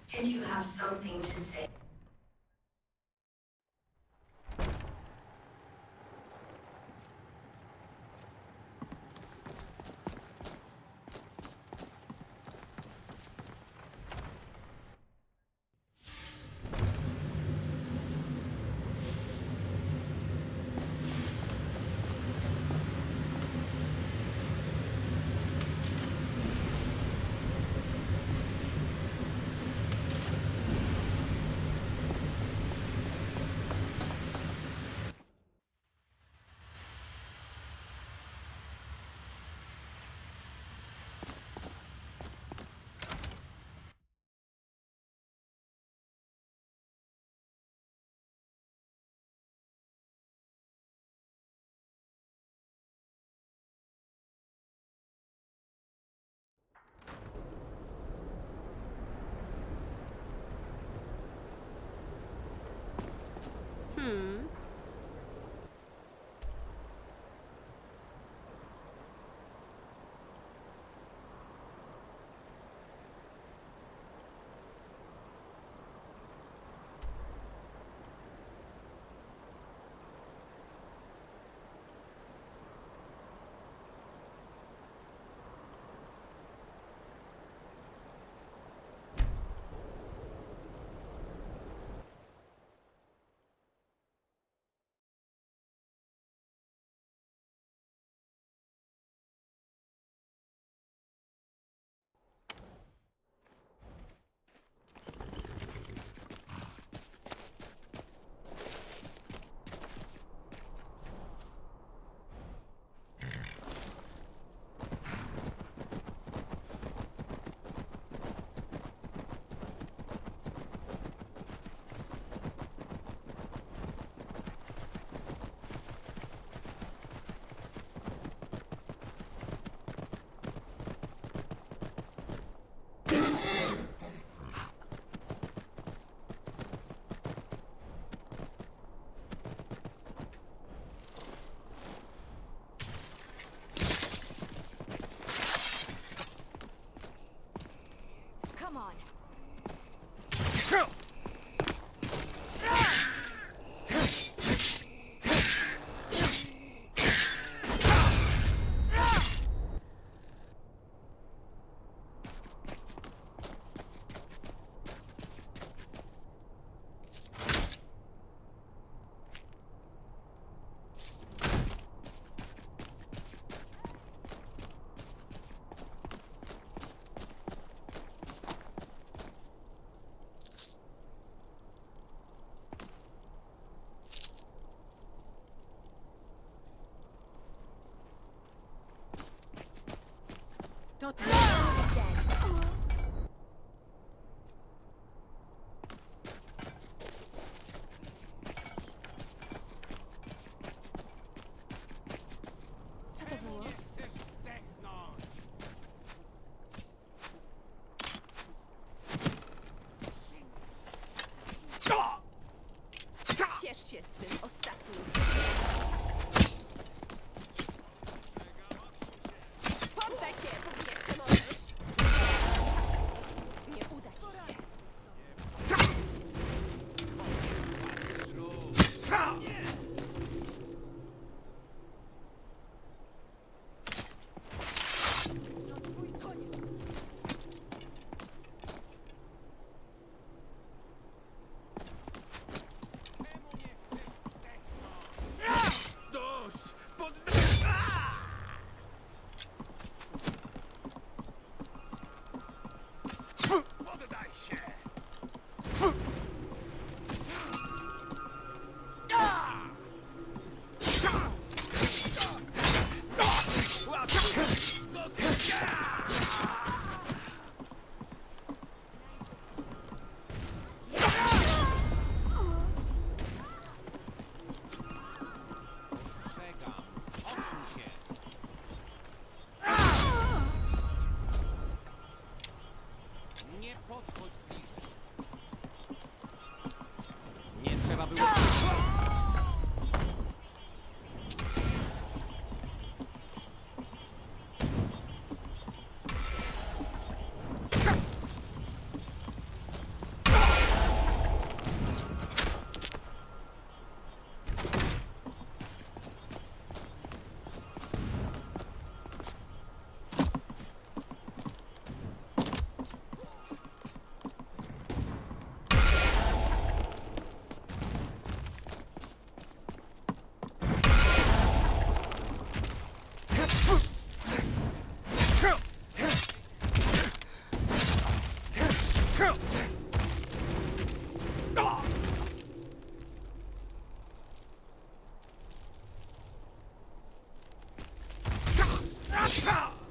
Did you have something to say?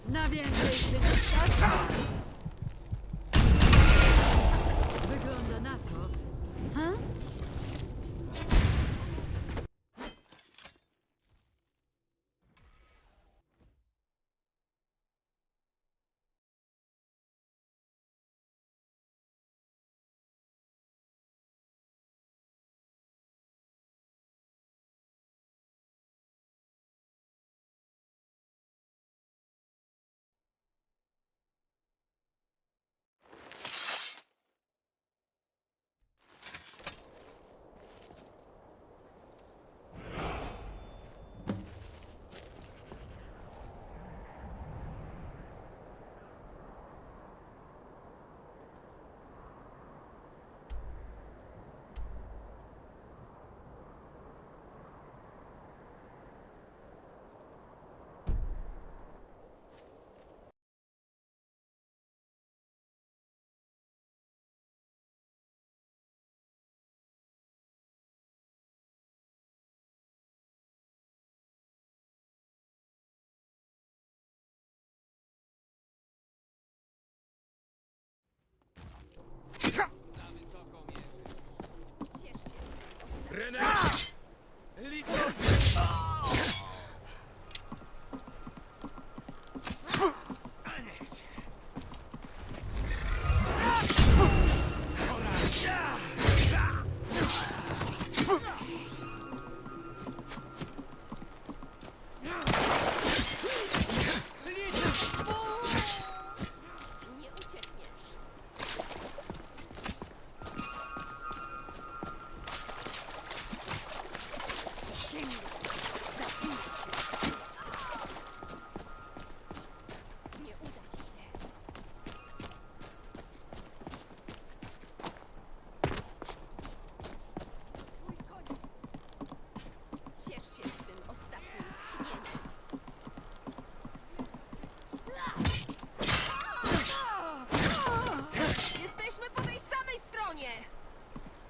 Na więcej się nie stać. Wygląda na to. Ha?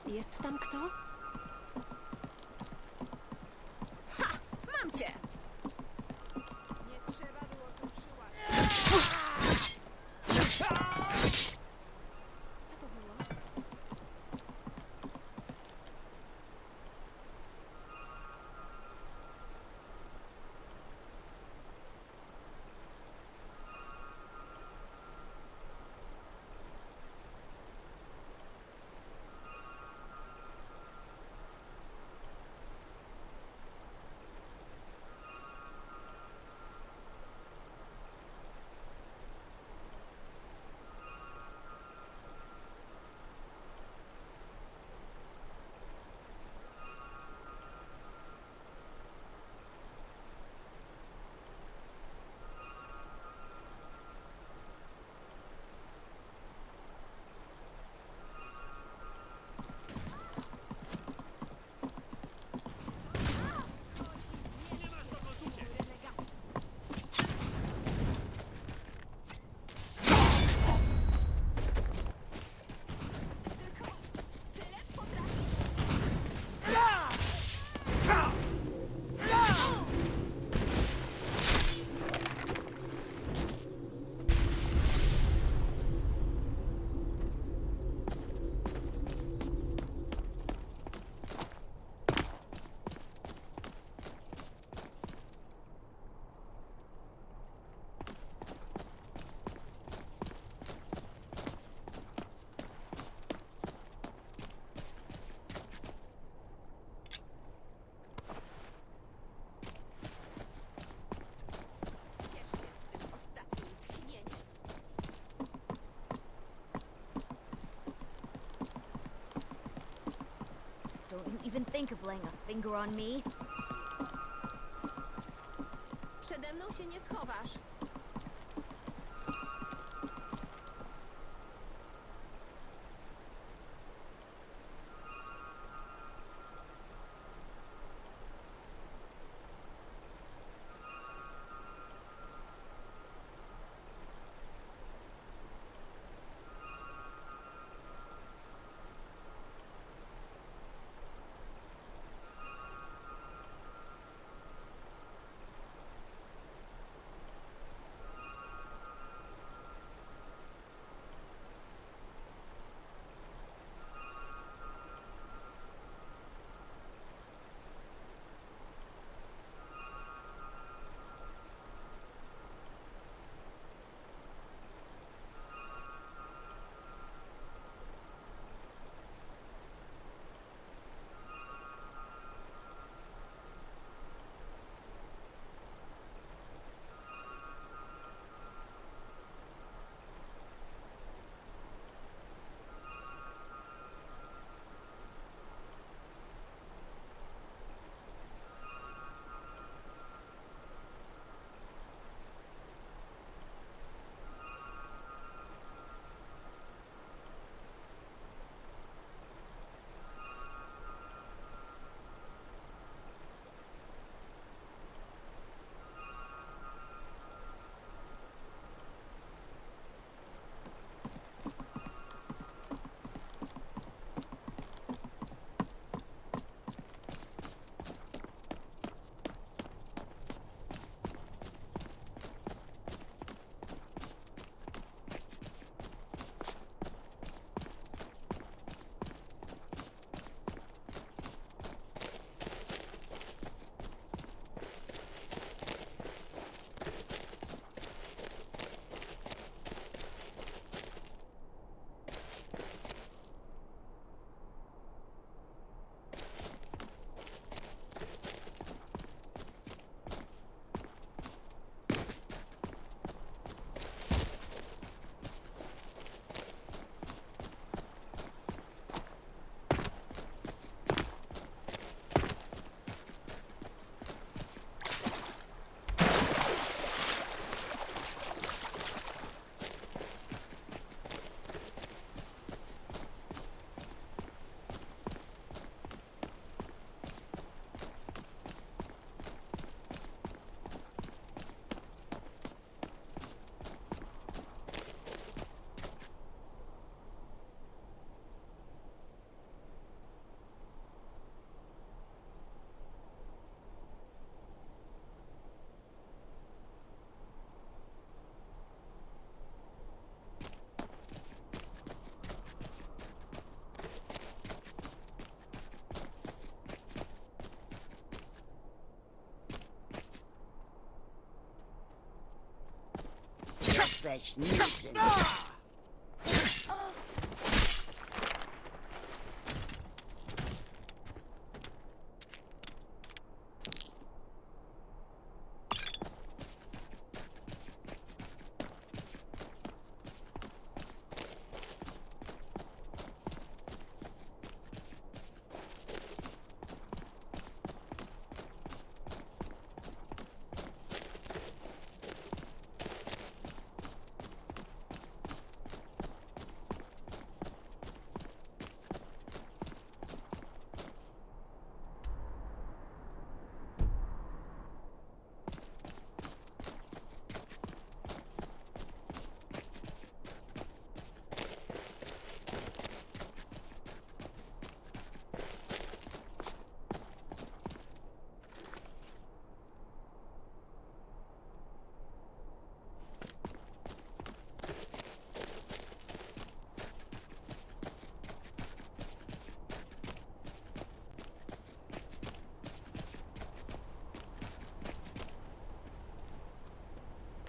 Jest tam kto? Ha! Mam cię! Nie trzeba było tu przyłapać. Co to było? Don't you even think of laying a finger on me? Przede mną się nie schowasz. jesteś niczym.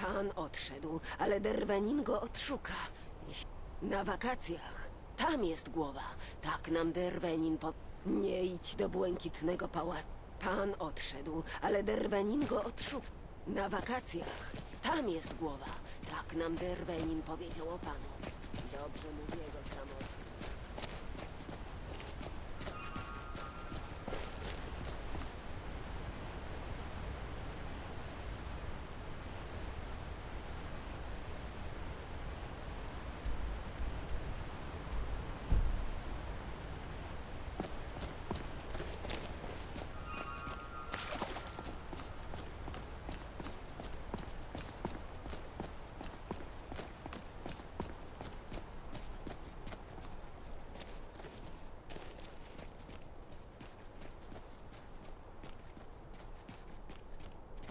Pan odszedł, ale Derwenin go odszuka. Na wakacjach. Tam jest głowa. Tak nam Derwenin po... Nie idź do błękitnego pałacu. Pan odszedł, ale Derwenin go odszuka. Na wakacjach. Tam jest głowa. Tak nam Derwenin powiedział o panu. Dobrze mówię go samotnie.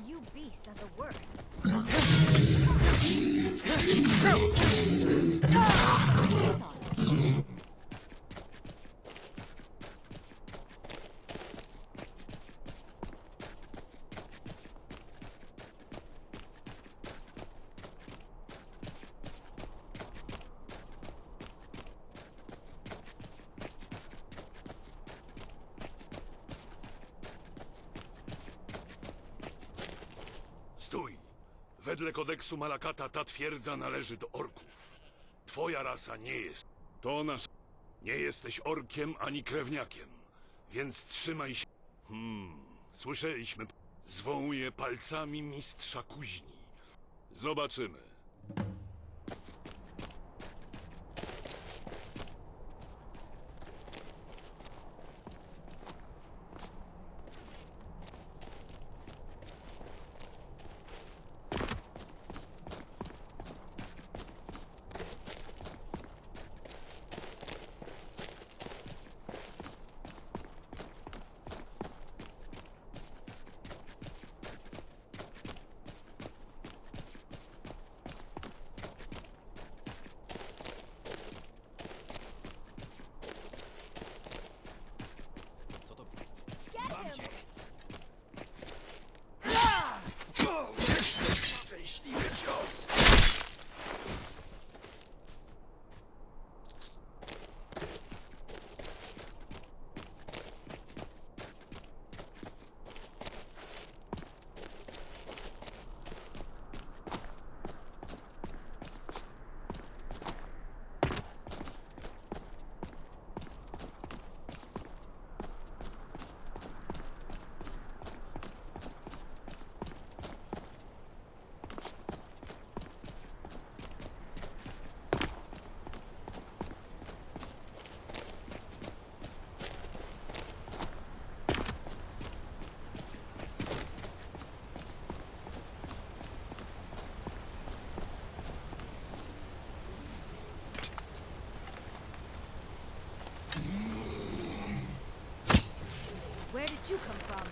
You beasts are the worst. Stój! Wedle kodeksu Malakata ta twierdza należy do orków. Twoja rasa nie jest. To nasz... Nie jesteś orkiem ani krewniakiem, więc trzymaj się... Słyszeliśmy. Zwołuje palcami mistrza kuźni. Zobaczymy. Szczęśliwy cios! Where did you come from?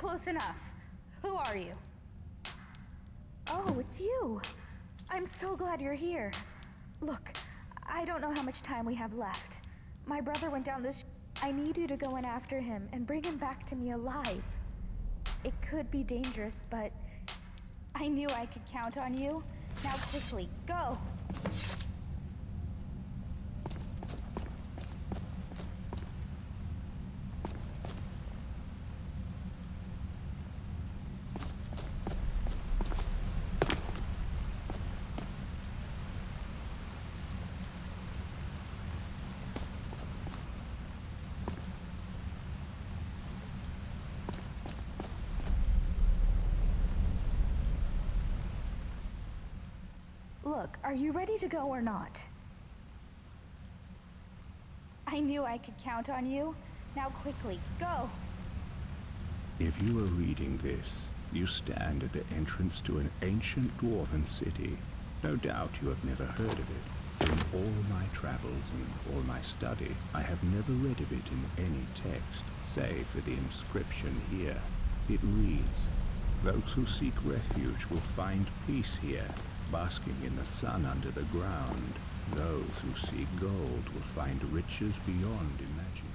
close enough. Who are you? Oh, it's you. I'm so glad you're here. Look, I don't know how much time we have left. My brother went down this. I need you to go in after him and bring him back to me alive. It could be dangerous, but I knew I could count on you. Now quickly, go! Look, are you ready to go or not? I knew I could count on you. Now quickly, go! If you are reading this, you stand at the entrance to an ancient dwarven city. No doubt you have never heard of it. In all my travels and all my study, I have never read of it in any text, save for the inscription here. It reads, "Those who seek refuge will find peace here, basking in the sun under the ground. Those who seek gold will find riches beyond imagining."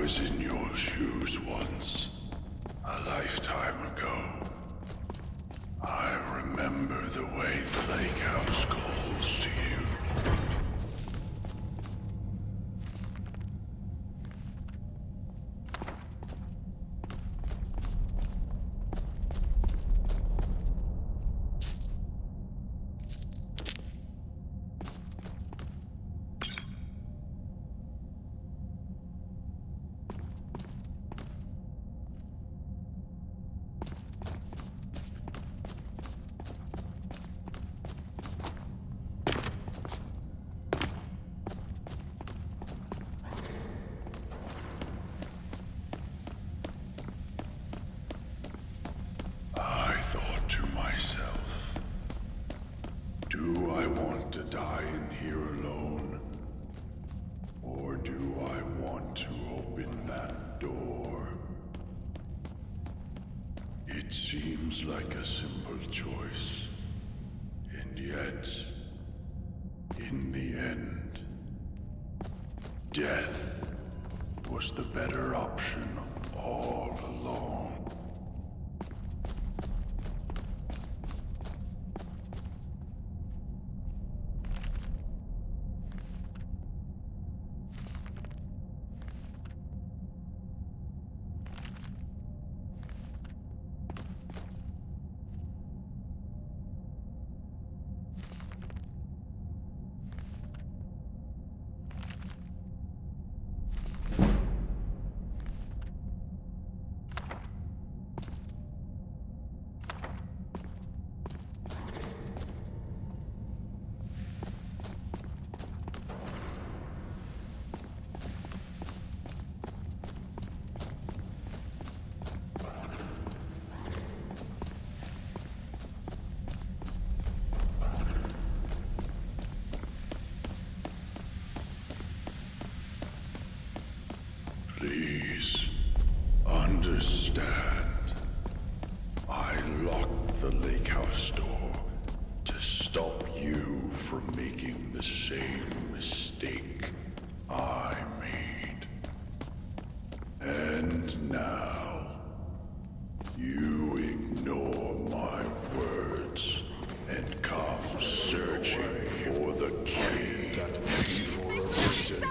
was in your shoes once, a lifetime ago. I remember the way the lake house calls to you. I thought to myself, do I want to die in here alone? Or do I want to open that door? It seems like a simple choice. And yet, in the end, death was the better option all along. Please understand. I locked the lake house door to stop you from making the same mistake I made. And now, you ignore my words and come searching for the key that we forfeited.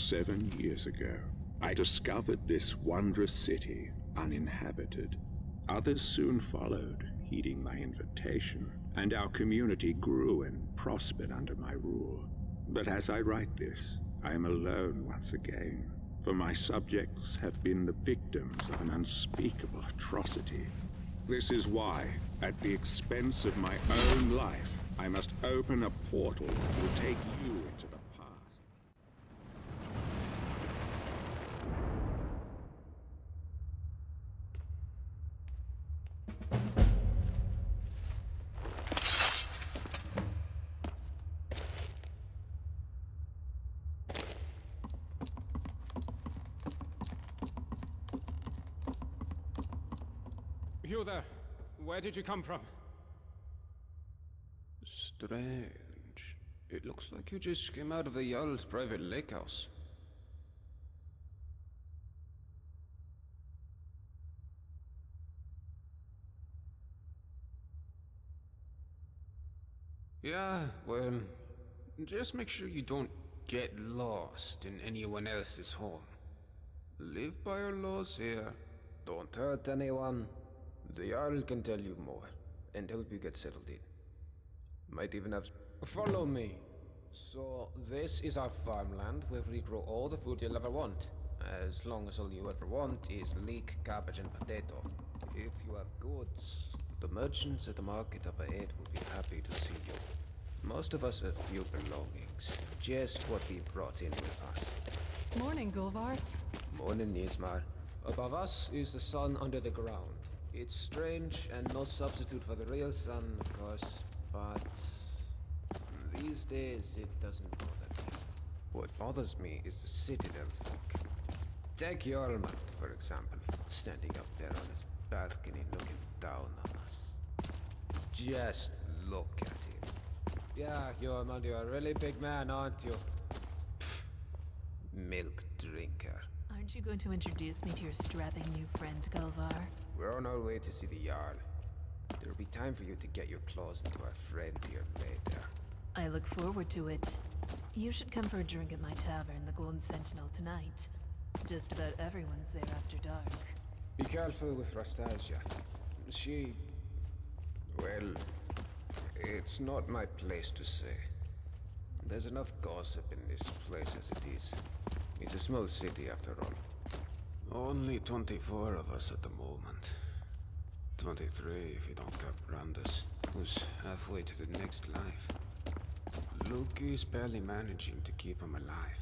7 years ago, I discovered this wondrous city uninhabited. Others soon followed, heeding my invitation, and our community grew and prospered under my rule. But as I write this, I am alone once again, for my subjects have been the victims of an unspeakable atrocity. This is why, at the expense of my own life, I must open a portal that will take you into the past. You there. Where did you come from? Strange. It looks like you just came out of the Jarl's private lake house. Yeah, well, just make sure you don't get lost in anyone else's home. Live by our laws here. Don't hurt anyone. The Jarl can tell you more, and help you get settled in. Might even have... Follow me. So, this is our farmland where we grow all the food you'll ever want. As long as all you ever want is leek, cabbage, and potato. If you have goods, the merchants at the market up ahead will be happy to see you. Most of us have few belongings, just what we brought in with us. Morning, Gulvar. Morning, Nismar. Above us is the sun under the ground. It's strange and no substitute for the real sun, of course, but these days it doesn't bother me. What bothers me is the Citadel folk. Take Jormund, for example, standing up there on his balcony looking down on us. Just look at him. Yeah, Jormund, you're a really big man, aren't you? Pfft. Milk drinker. Aren't you going to introduce me to your strapping new friend, Gulvar? We're on our way to see the Jarl. There'll be time for you to get your claws into our friend here later. I look forward to it. You should come for a drink at my tavern, the Golden Sentinel, tonight. Just about everyone's there after dark. Be careful with Rastasia. She... well... it's not my place to say. There's enough gossip in this place as it is. It's a small city after all. Only 24 of us at the moment. 23 if you don't count Brandis, who's halfway to the next life. Loki's barely managing to keep him alive.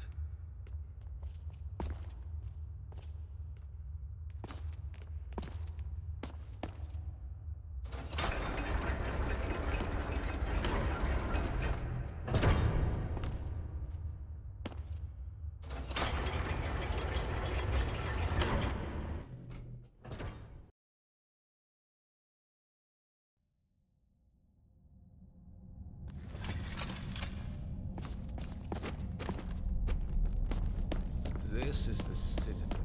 This is the Citadel,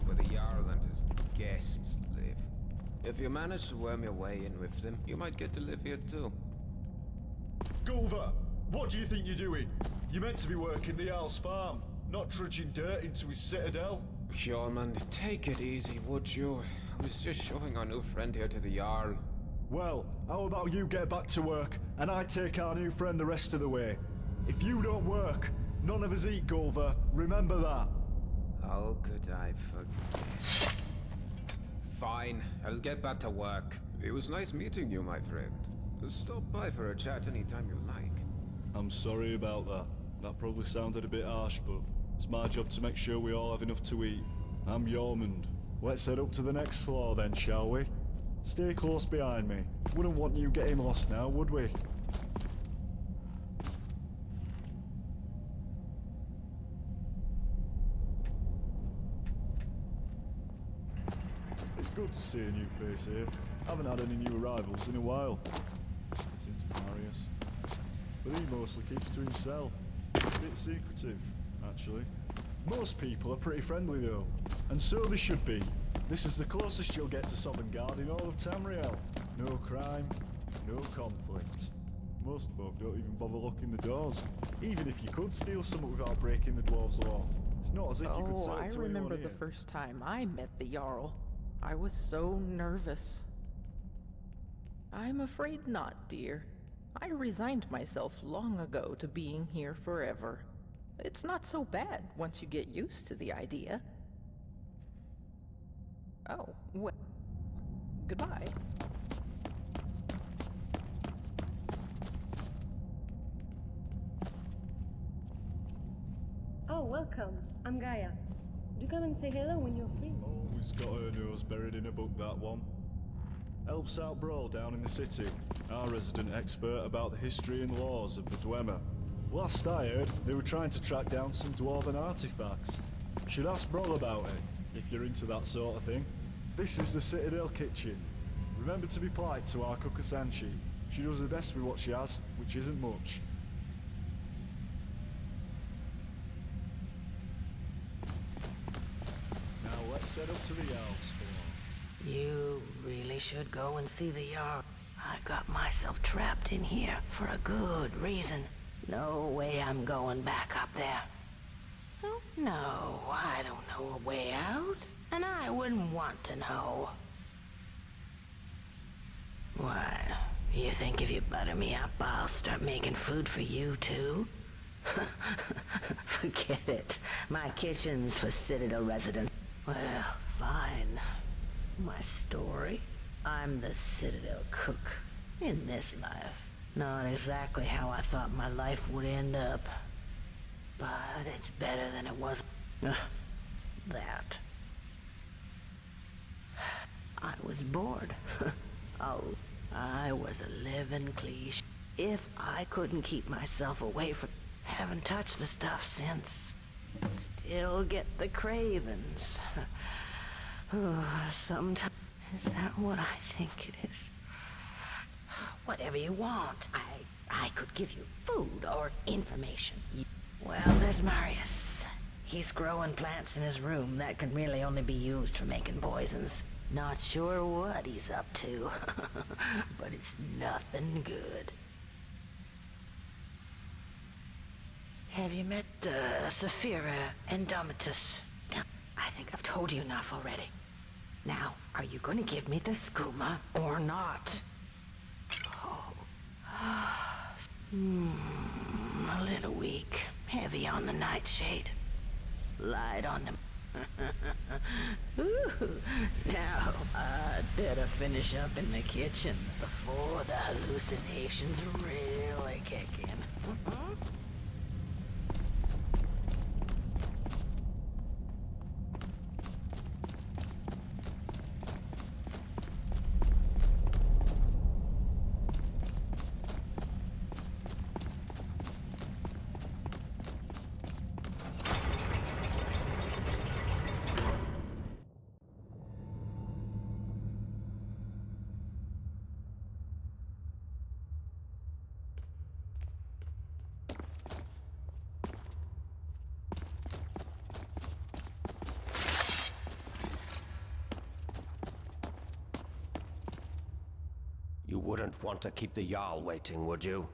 where the Jarl and his guests live. If you manage to worm your way in with them, you might get to live here too. Gulver, what do you think you're doing? You're meant to be working the Jarl's farm, not trudging dirt into his citadel. Hjormund, take it easy, would you? I was just showing our new friend here to the Jarl. Well, how about you get back to work, and I take our new friend the rest of the way? If you don't work, none of us eat, Gulver. Remember that. How could I forget? Fine, I'll get back to work. It was nice meeting you, my friend. Stop by for a chat anytime you like. I'm sorry about that. That probably sounded a bit harsh, but it's my job to make sure we all have enough to eat. I'm Jormund. Let's head up to the next floor then, shall we? Stay close behind me. Wouldn't want you getting lost now, would we? It's good to see a new face here. Haven't had any new arrivals in a while. Since Marius. But he mostly keeps to himself. A bit secretive, actually. Most people are pretty friendly though. And so they should be. This is the closest you'll get to Sovngarde in all of Tamriel. No crime, no conflict. Most folk don't even bother locking the doors. Even if you could steal something without breaking the dwarves' law. It's not as if you could sell it to I remember anyone the here. first time I met the Jarl. I was so nervous. I'm afraid not, dear. I resigned myself long ago to being here forever. It's not so bad once you get used to the idea. Oh, well, goodbye. Oh, welcome. I'm Gaia. Do come and say hello when you're free. Always got her nose buried in a book, that one. Helps out Brawl down in the city, our resident expert about the history and laws of the Dwemer. Last I heard, they were trying to track down some dwarven artifacts. Should ask Brawl about it, if you're into that sort of thing. This is the Citadel kitchen. Remember to be polite to our cook Sanchi. She does her best with what she has, which isn't much. Now let's head up to the Owl's floor. You really should go and see the Jarl. I got myself trapped in here for a good reason. No way I'm going back up there. So, no, I don't know a way out, and I wouldn't want to know. What? You think if you butter me up, I'll start making food for you, too? Forget it. My kitchen's for Citadel residents. Well, fine. My story? I'm the Citadel cook. In this life. Not exactly how I thought my life would end up. But it's better than it was. That. I was bored. Oh, I was a living cliche. If I couldn't keep myself away from... Haven't touched the stuff since. Still get the cravings. Sometimes... Is that what I think it is? Whatever you want. I could give you food or information. Well, there's Marius. He's growing plants in his room that can really only be used for making poisons. Not sure what he's up to, but it's nothing good. Have you met Saphira Indomitus? I think I've told you enough already. Now, are you going to give me the skooma or not? Oh. a little weak, heavy on the nightshade, light on the... Ooh, now, I'd better finish up in the kitchen before the hallucinations really kick in. You wouldn't want to keep the Jarl waiting, would you?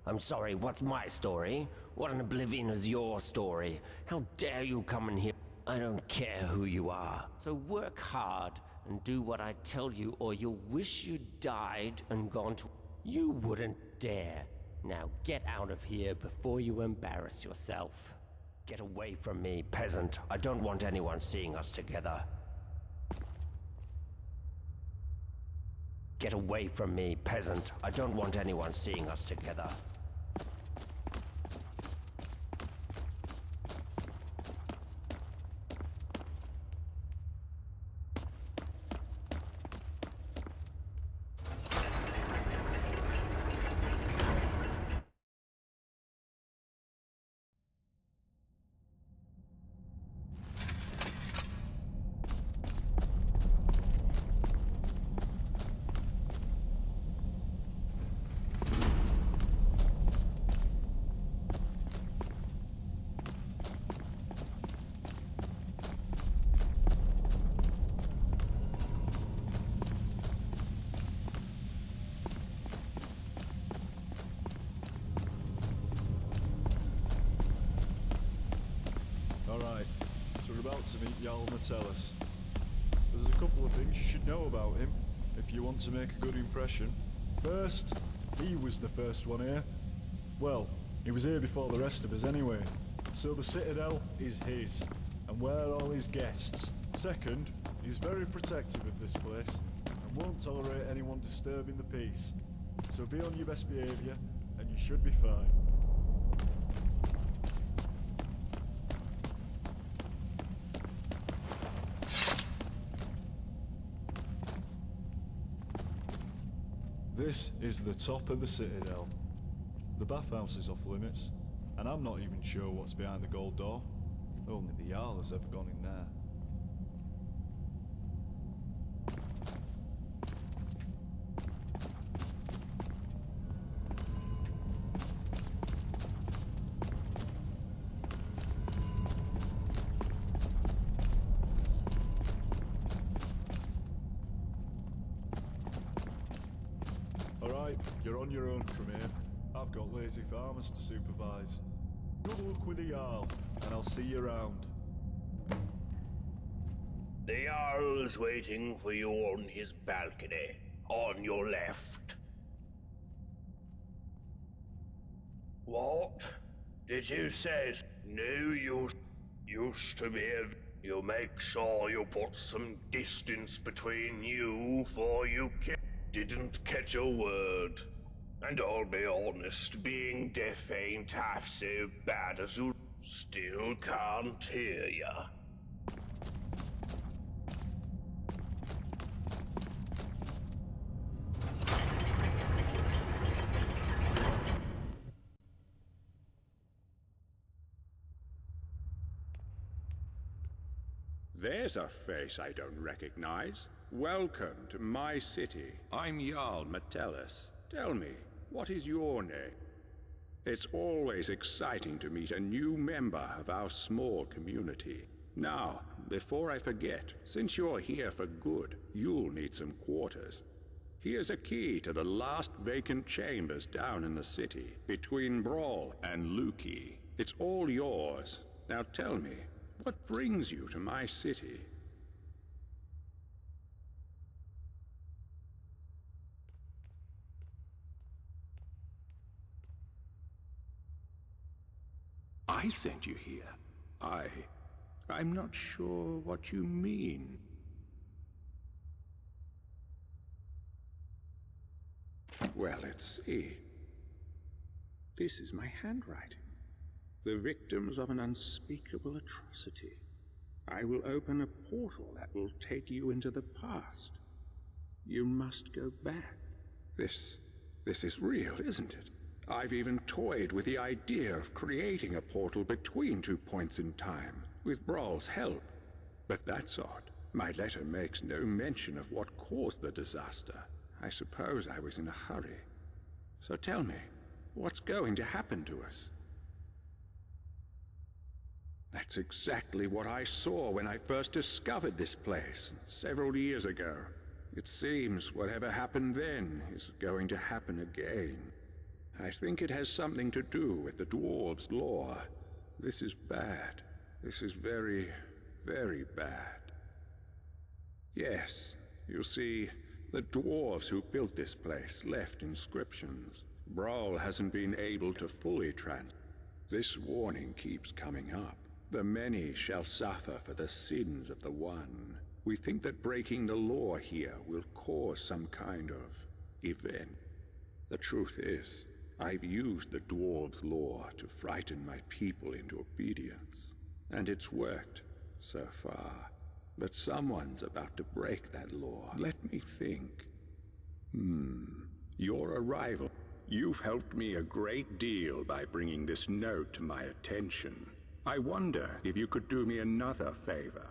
I'm sorry, what's my story? What in oblivion is your story? How dare you come in here? I don't care who you are. So work hard and do what I tell you, or you'll wish you died and gone to... You wouldn't dare. Now get out of here before you embarrass yourself. Get away from me, peasant. I don't want anyone seeing us together. Get away from me, peasant. I don't want anyone seeing us together. Alright, so we're about to meet Jarl Metellus. There's a couple of things you should know about him, if you want to make a good impression. First, he was the first one here. Well, he was here before the rest of us anyway. So the Citadel is his, and we're all his guests. Second, he's very protective of this place, and won't tolerate anyone disturbing the peace. So be on your best behaviour, and you should be fine. This is the top of the Citadel. The bathhouse is off limits, and I'm not even sure what's behind the gold door. Only the Jarl has ever gone in there. Alright, you're on your own from here. I've got lazy farmers to supervise. Good luck with the Jarl, and I'll see you around. The Jarl is waiting for you on his balcony, on your left. What? Did you say? No, you used to be a... You make sure you put some distance between you, for you didn't catch a word. And I'll be honest, being deaf ain't half so bad as you still can't hear ya. There's a face I don't recognize. Welcome to my city. I'm Jarl Metellus. Tell me, what is your name? It's always exciting to meet a new member of our small community. Now, before I forget, since you're here for good, you'll need some quarters. Here's a key to the last vacant chambers down in the city, between Brawl and Lukey. It's all yours. Now tell me, what brings you to my city? I sent you here. I'm not sure what you mean. Well, let's see. This is my handwriting. The victims of an unspeakable atrocity. I will open a portal that will take you into the past. You must go back. This is real, isn't it? I've even toyed with the idea of creating a portal between 2 points in time, with Brawl's help. But that's odd. My letter makes no mention of what caused the disaster. I suppose I was in a hurry. So tell me, what's going to happen to us? That's exactly what I saw when I first discovered this place, several years ago. It seems whatever happened then is going to happen again. I think it has something to do with the dwarves' law. This is bad. This is very, very bad. Yes, you see, the dwarves who built this place left inscriptions. Brawl hasn't been able to fully This warning keeps coming up. The many shall suffer for the sins of the one. We think that breaking the law here will cause some kind of event. The truth is, I've used the dwarves' law to frighten my people into obedience. And it's worked, so far. But someone's about to break that law. Let me think. Your arrival. You've helped me a great deal by bringing this note to my attention. I wonder if you could do me another favor.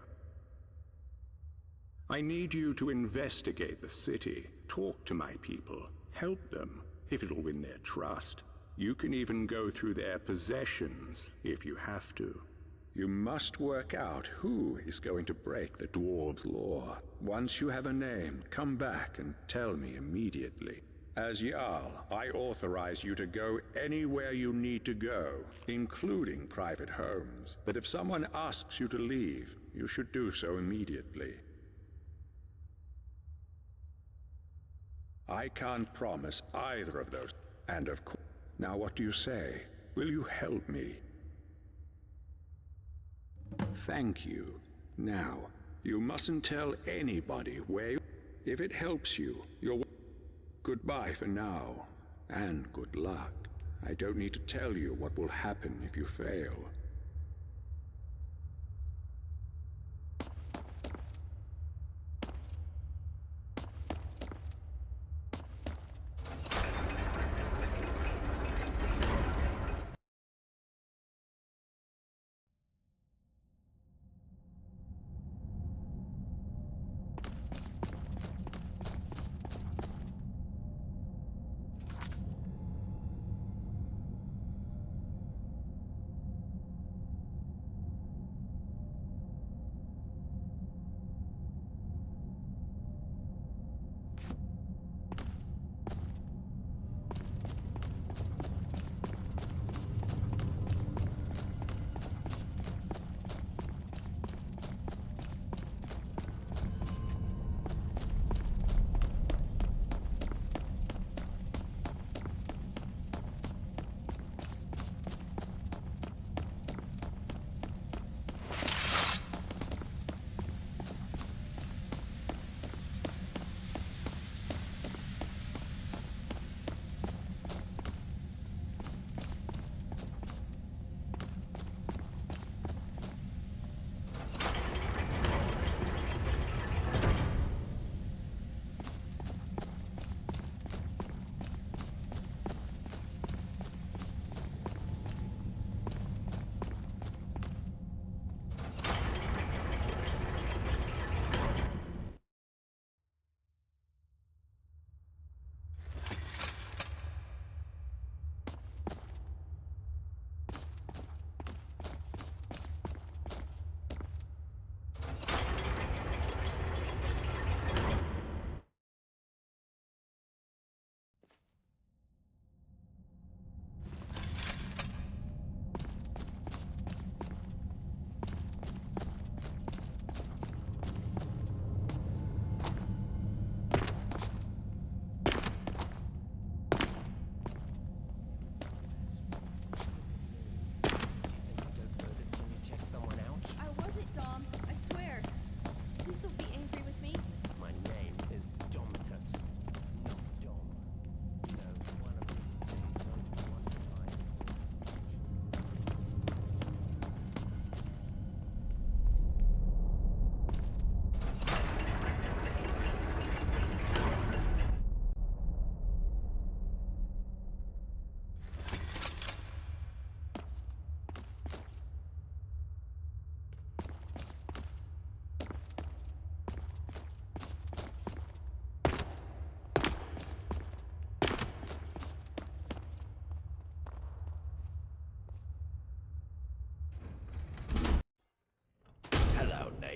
I need you to investigate the city, talk to my people, help them, if it'll win their trust. You can even go through their possessions, if you have to. You must work out who is going to break the dwarves' law. Once you have a name, come back and tell me immediately. As Jarl, I authorize you to go anywhere you need to go, including private homes. But if someone asks you to leave, you should do so immediately. I can't promise either of those. And of course, now what do you say? Will you help me? Thank you. Now, you mustn't tell anybody where you... If it helps you, you're... Goodbye for now, and good luck. I don't need to tell you what will happen if you fail.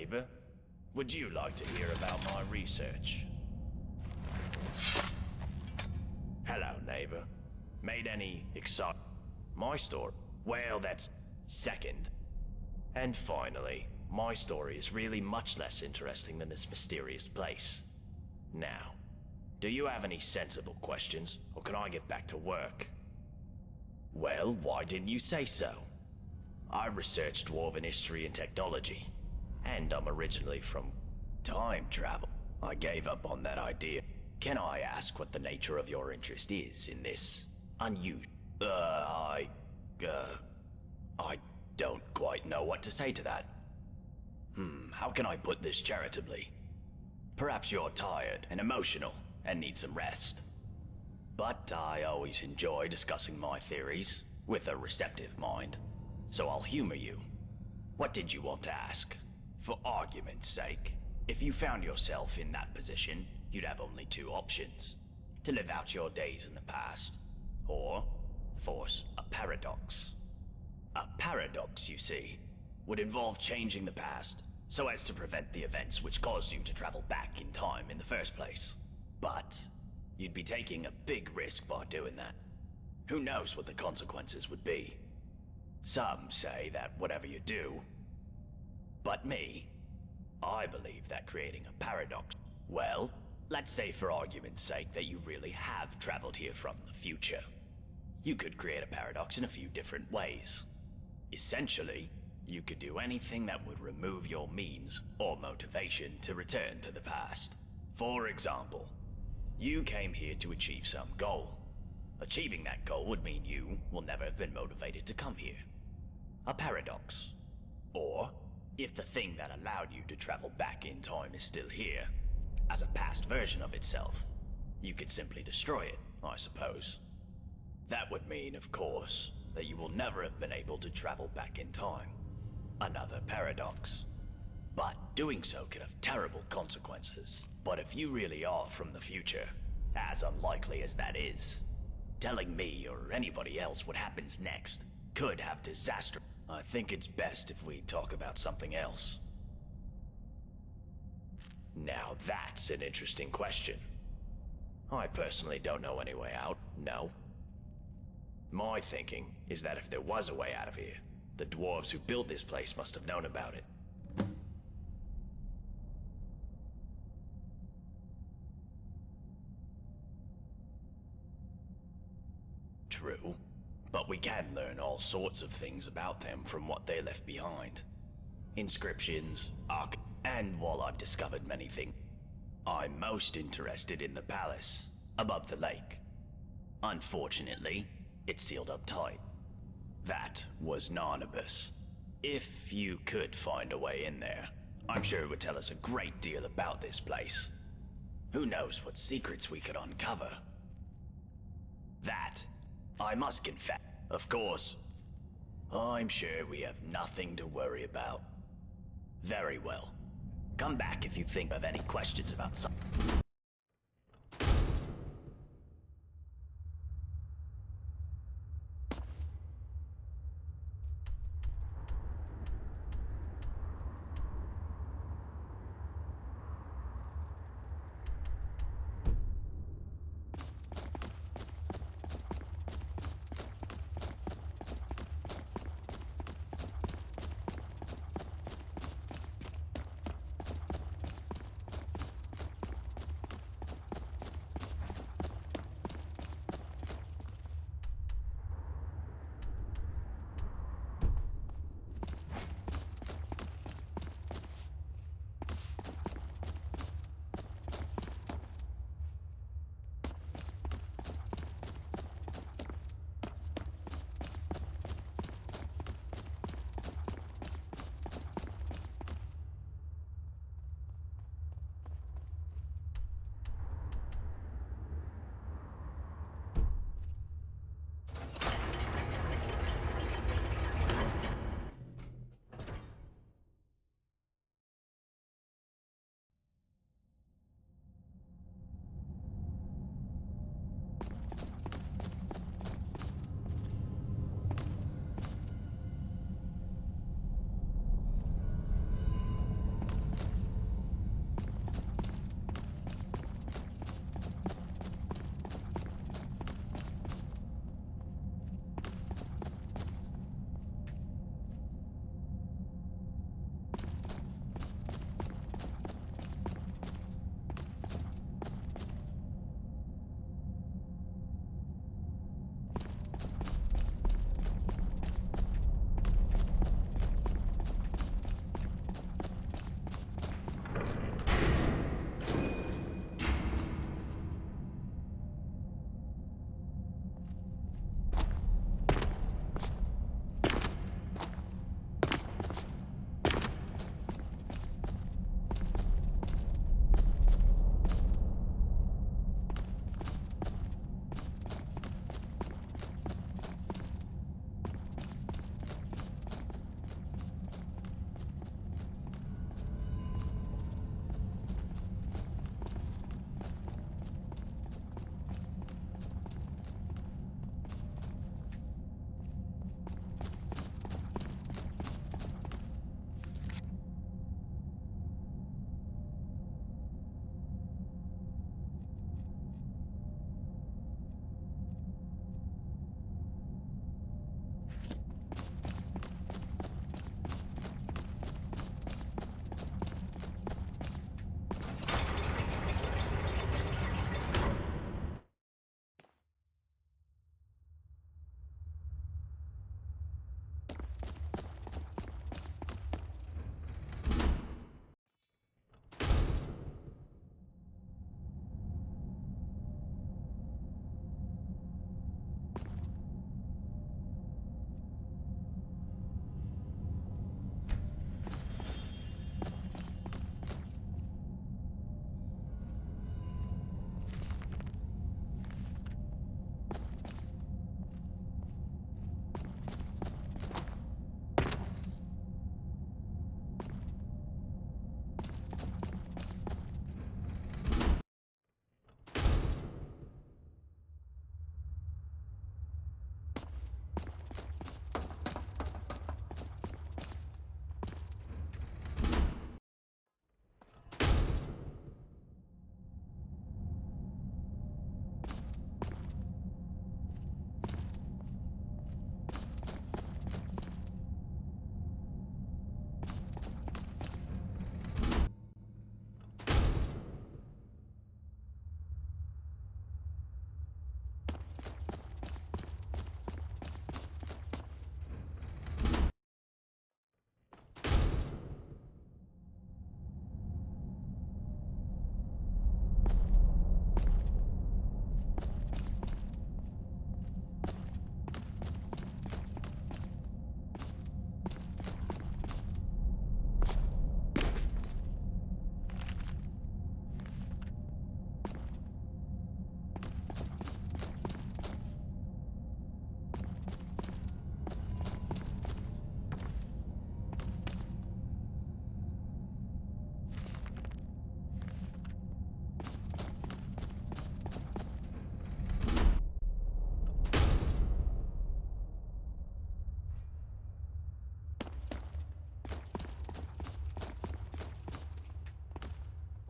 neighbor. Would you like to hear about my research? Hello, neighbor. Made any excitement? My story? Well, that's second. And finally, my story is really much less interesting than this mysterious place. Now, do you have any sensible questions, or can I get back to work? Well, why didn't you say so? I researched Dwarven history and technology, and I'm originally from time travel. I gave up on that idea. Can I ask what the nature of your interest is in this unusual... I don't quite know what to say to that. How can I put this charitably? Perhaps you're tired and emotional and need some rest. But I always enjoy discussing my theories with a receptive mind, so I'll humor you. What did you want to ask? For argument's sake, if you found yourself in that position, you'd have only two options. To live out your days in the past, or force a paradox. A paradox, you see, would involve changing the past so as to prevent the events which caused you to travel back in time in the first place. But you'd be taking a big risk by doing that. Who knows what the consequences would be? Some say that whatever you do, but me, I believe that creating a paradox... Well, let's say for argument's sake that you really have traveled here from the future. You could create a paradox in a few different ways. Essentially, you could do anything that would remove your means or motivation to return to the past. For example, you came here to achieve some goal. Achieving that goal would mean you will never have been motivated to come here. A paradox. Or, if the thing that allowed you to travel back in time is still here, as a past version of itself, you could simply destroy it, I suppose. That would mean, of course, that you will never have been able to travel back in time. Another paradox. But doing so could have terrible consequences. But if you really are from the future, as unlikely as that is, telling me or anybody else what happens next could have disaster. I think it's best if we talk about something else. Now that's an interesting question. I personally don't know any way out, no. My thinking is that if there was a way out of here, the dwarves who built this place must have known about it. True, but we can learn all sorts of things about them from what they left behind. Inscriptions, and while I've discovered many things, I'm most interested in the palace, above the lake. Unfortunately, it's sealed up tight. That was Narnabas. If you could find a way in there, I'm sure it would tell us a great deal about this place. Who knows what secrets we could uncover. That, I must confess, of course, I'm sure we have nothing to worry about. Very well. Come back if you think of any questions about something.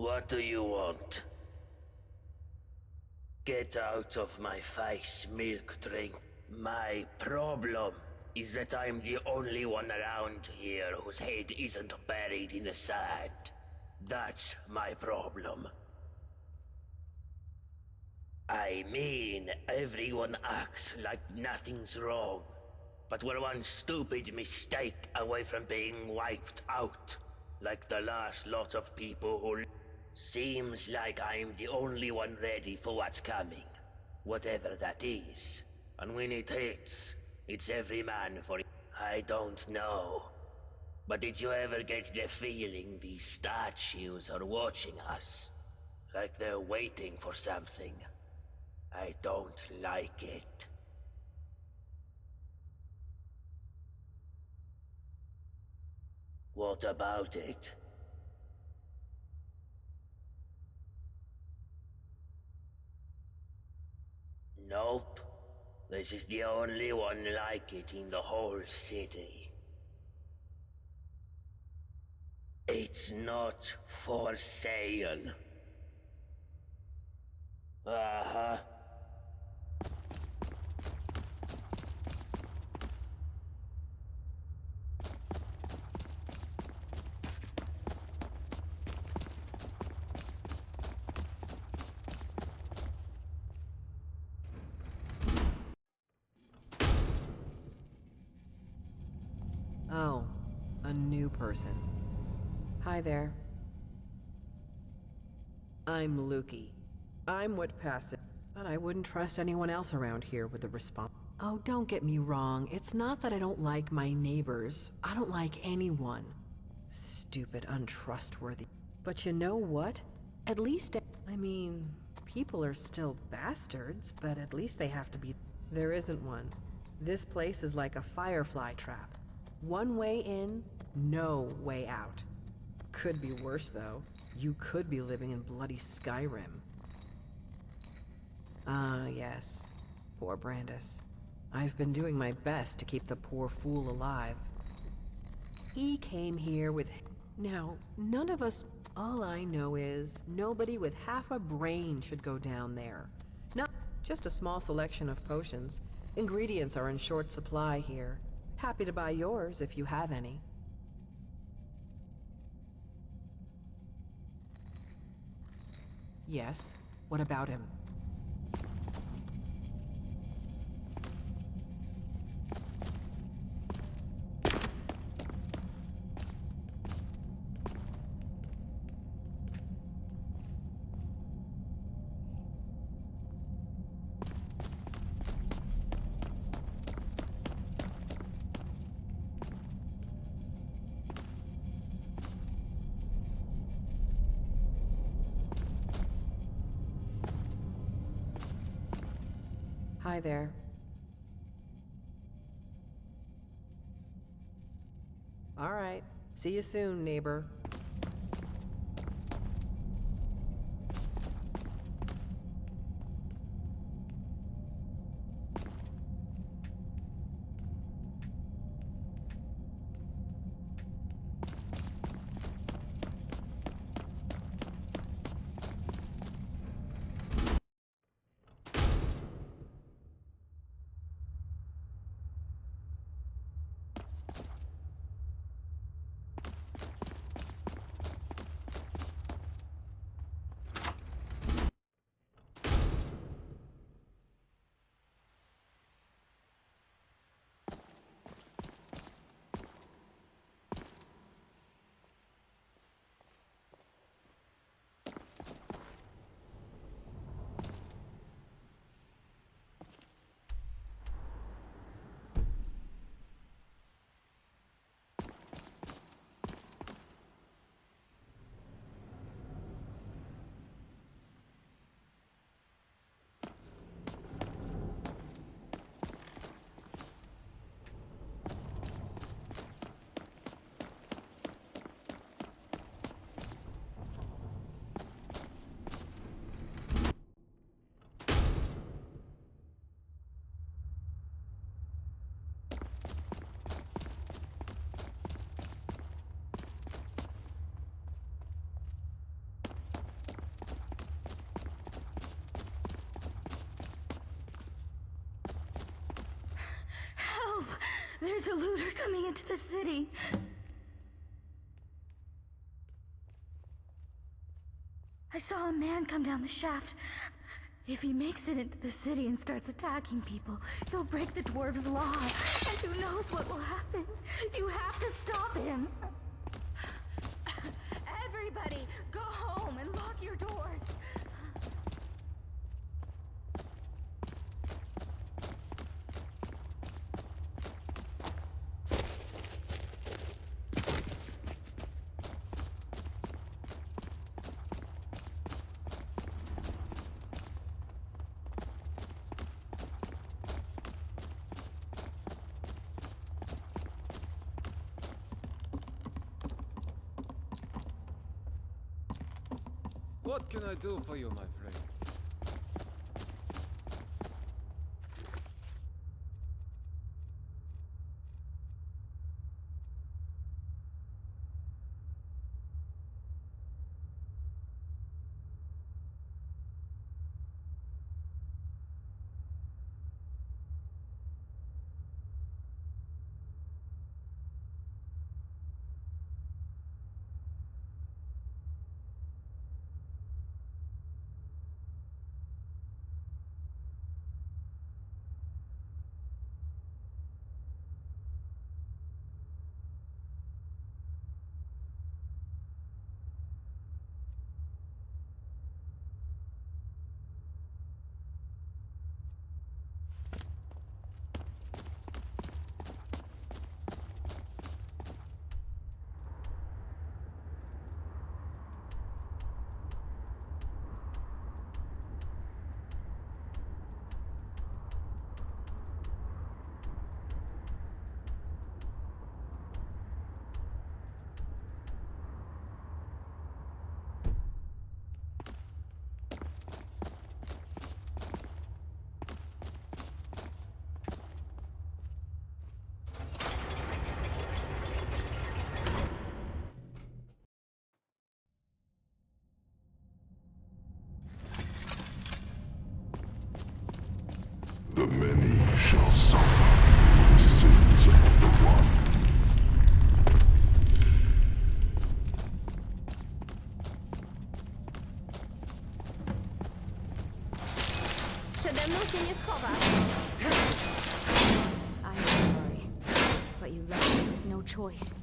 What do you want? Get out of my face, milk drink. My problem is that I'm the only one around here whose head isn't buried in the sand. That's my problem. I mean, everyone acts like nothing's wrong, but we're one stupid mistake away from being wiped out, like the last lot of people who... Seems like I'm the only one ready for what's coming, whatever that is. And when it hits, it's every man for it. I don't know. But did you ever get the feeling these statues are watching us? Like they're waiting for something? I don't like it. What about it? Nope. This is the only one like it in the whole city. It's not for sale. Uh-huh. Oh, a new person. Hi there. I'm Lukey. I'm what passes, but I wouldn't trust anyone else around here with a response. Oh, don't get me wrong. It's not that I don't like my neighbors. I don't like anyone. Stupid, untrustworthy. But you know what? At least, I mean, people are still bastards, but at least they have to be. There isn't one. This place is like a firefly trap. One way in, no way out. Could be worse, though. You could be living in bloody Skyrim. Ah, yes. Poor Brandis. I've been doing my best to keep the poor fool alive. He came here with... Now, none of us... All I know is, nobody with half a brain should go down there. Not just a small selection of potions. Ingredients are in short supply here. Happy to buy yours if you have any. Yes. What about him? Hi there. All right. See you soon, neighbor. There's a looter coming into the city. I saw a man come down the shaft. If he makes it into the city and starts attacking people, he'll break the dwarves' law. And who knows what will happen? You have to stop him. Everybody, go home and lock your doors. What can I do for you, my friend? The many shall suffer for the sins of the one. Przede mną się nie schowasz. I'm sorry, but you left me with no choice.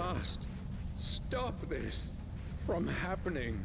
must stop this from happening.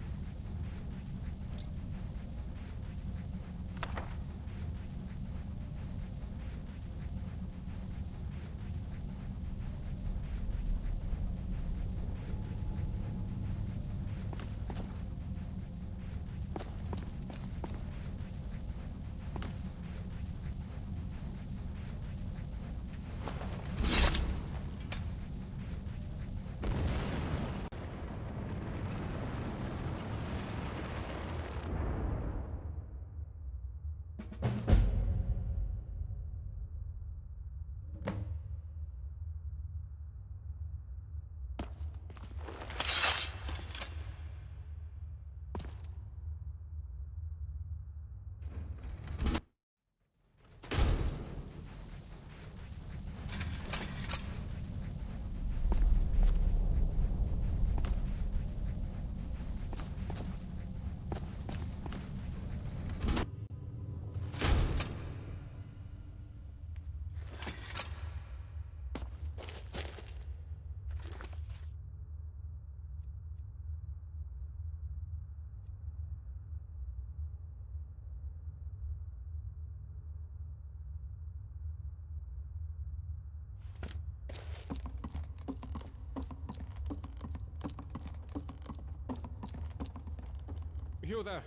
You there.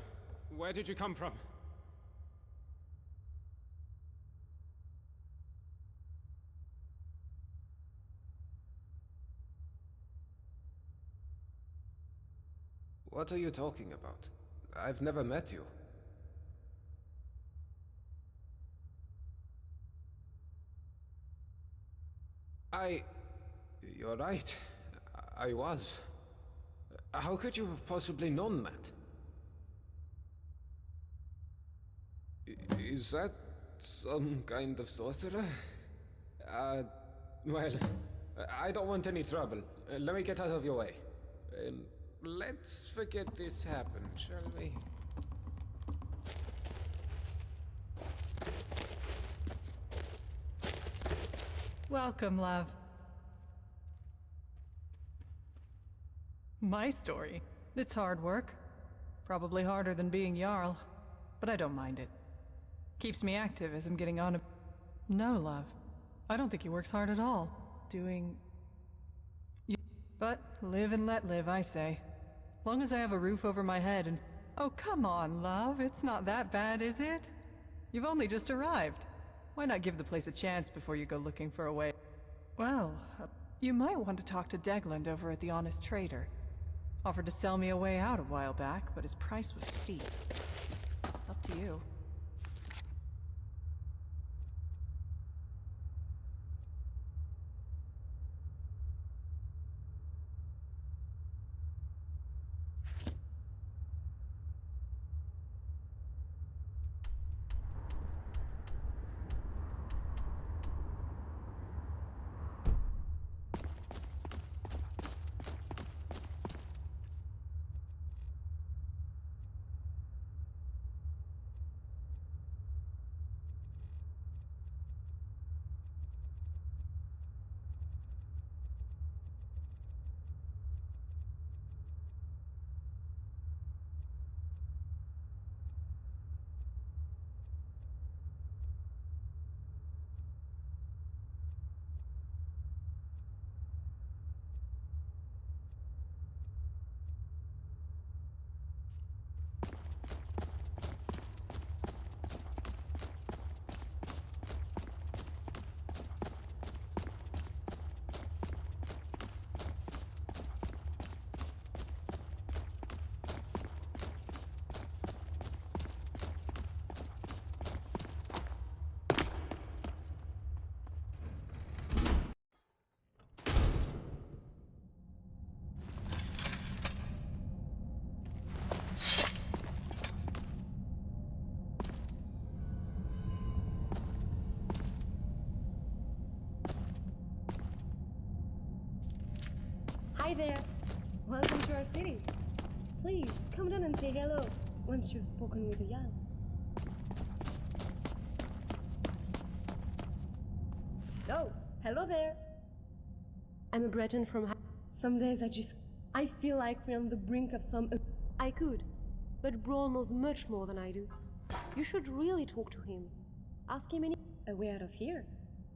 Where did you come from? What are you talking about? I've never met you. You're right. I was. How could you have possibly known that? Is that some kind of sorcerer? Well, I don't want any trouble. Let me get out of your way. Let's forget this happened, shall we? Welcome, love. My story. It's hard work. Probably harder than being Jarl, but I don't mind it. Keeps me active as I'm getting on a... No, love. I don't think he works hard at all. Doing... But live and let live, I say. Long as I have a roof over my head and... Oh, come on, love. It's not that bad, is it? You've only just arrived. Why not give the place a chance before you go looking for a way? Well, you might want to talk to Degland over at the Honest Trader. Offered to sell me a way out a while back, but his price was steep. Up to you. Hi there. Welcome to our city. Please, come down and say hello once you've spoken with the Jarl. Oh, hello there. I'm a Breton from... Some days I feel like we're on the brink of some... I could, but Brawl knows much more than I do. You should really talk to him. Ask him any... A way out of here?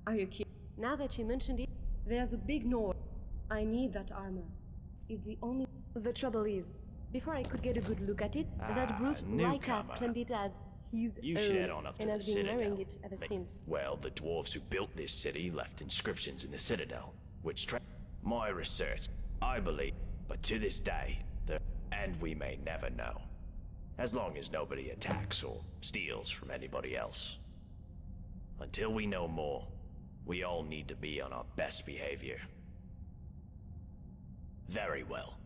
Are you kidding? Now that you mentioned it... There's a big north. I need that armor. It's the only... The trouble is, before I could get a good look at it, that brute Lycas claimed it as his You own, should head on up to and the has been Citadel. wearing it ever since. Well, the dwarves who built this city left inscriptions in the Citadel, which my research, I believe, but to this day, and we may never know. As long as nobody attacks or steals from anybody else. Until we know more, we all need to be on our best behavior. Very well.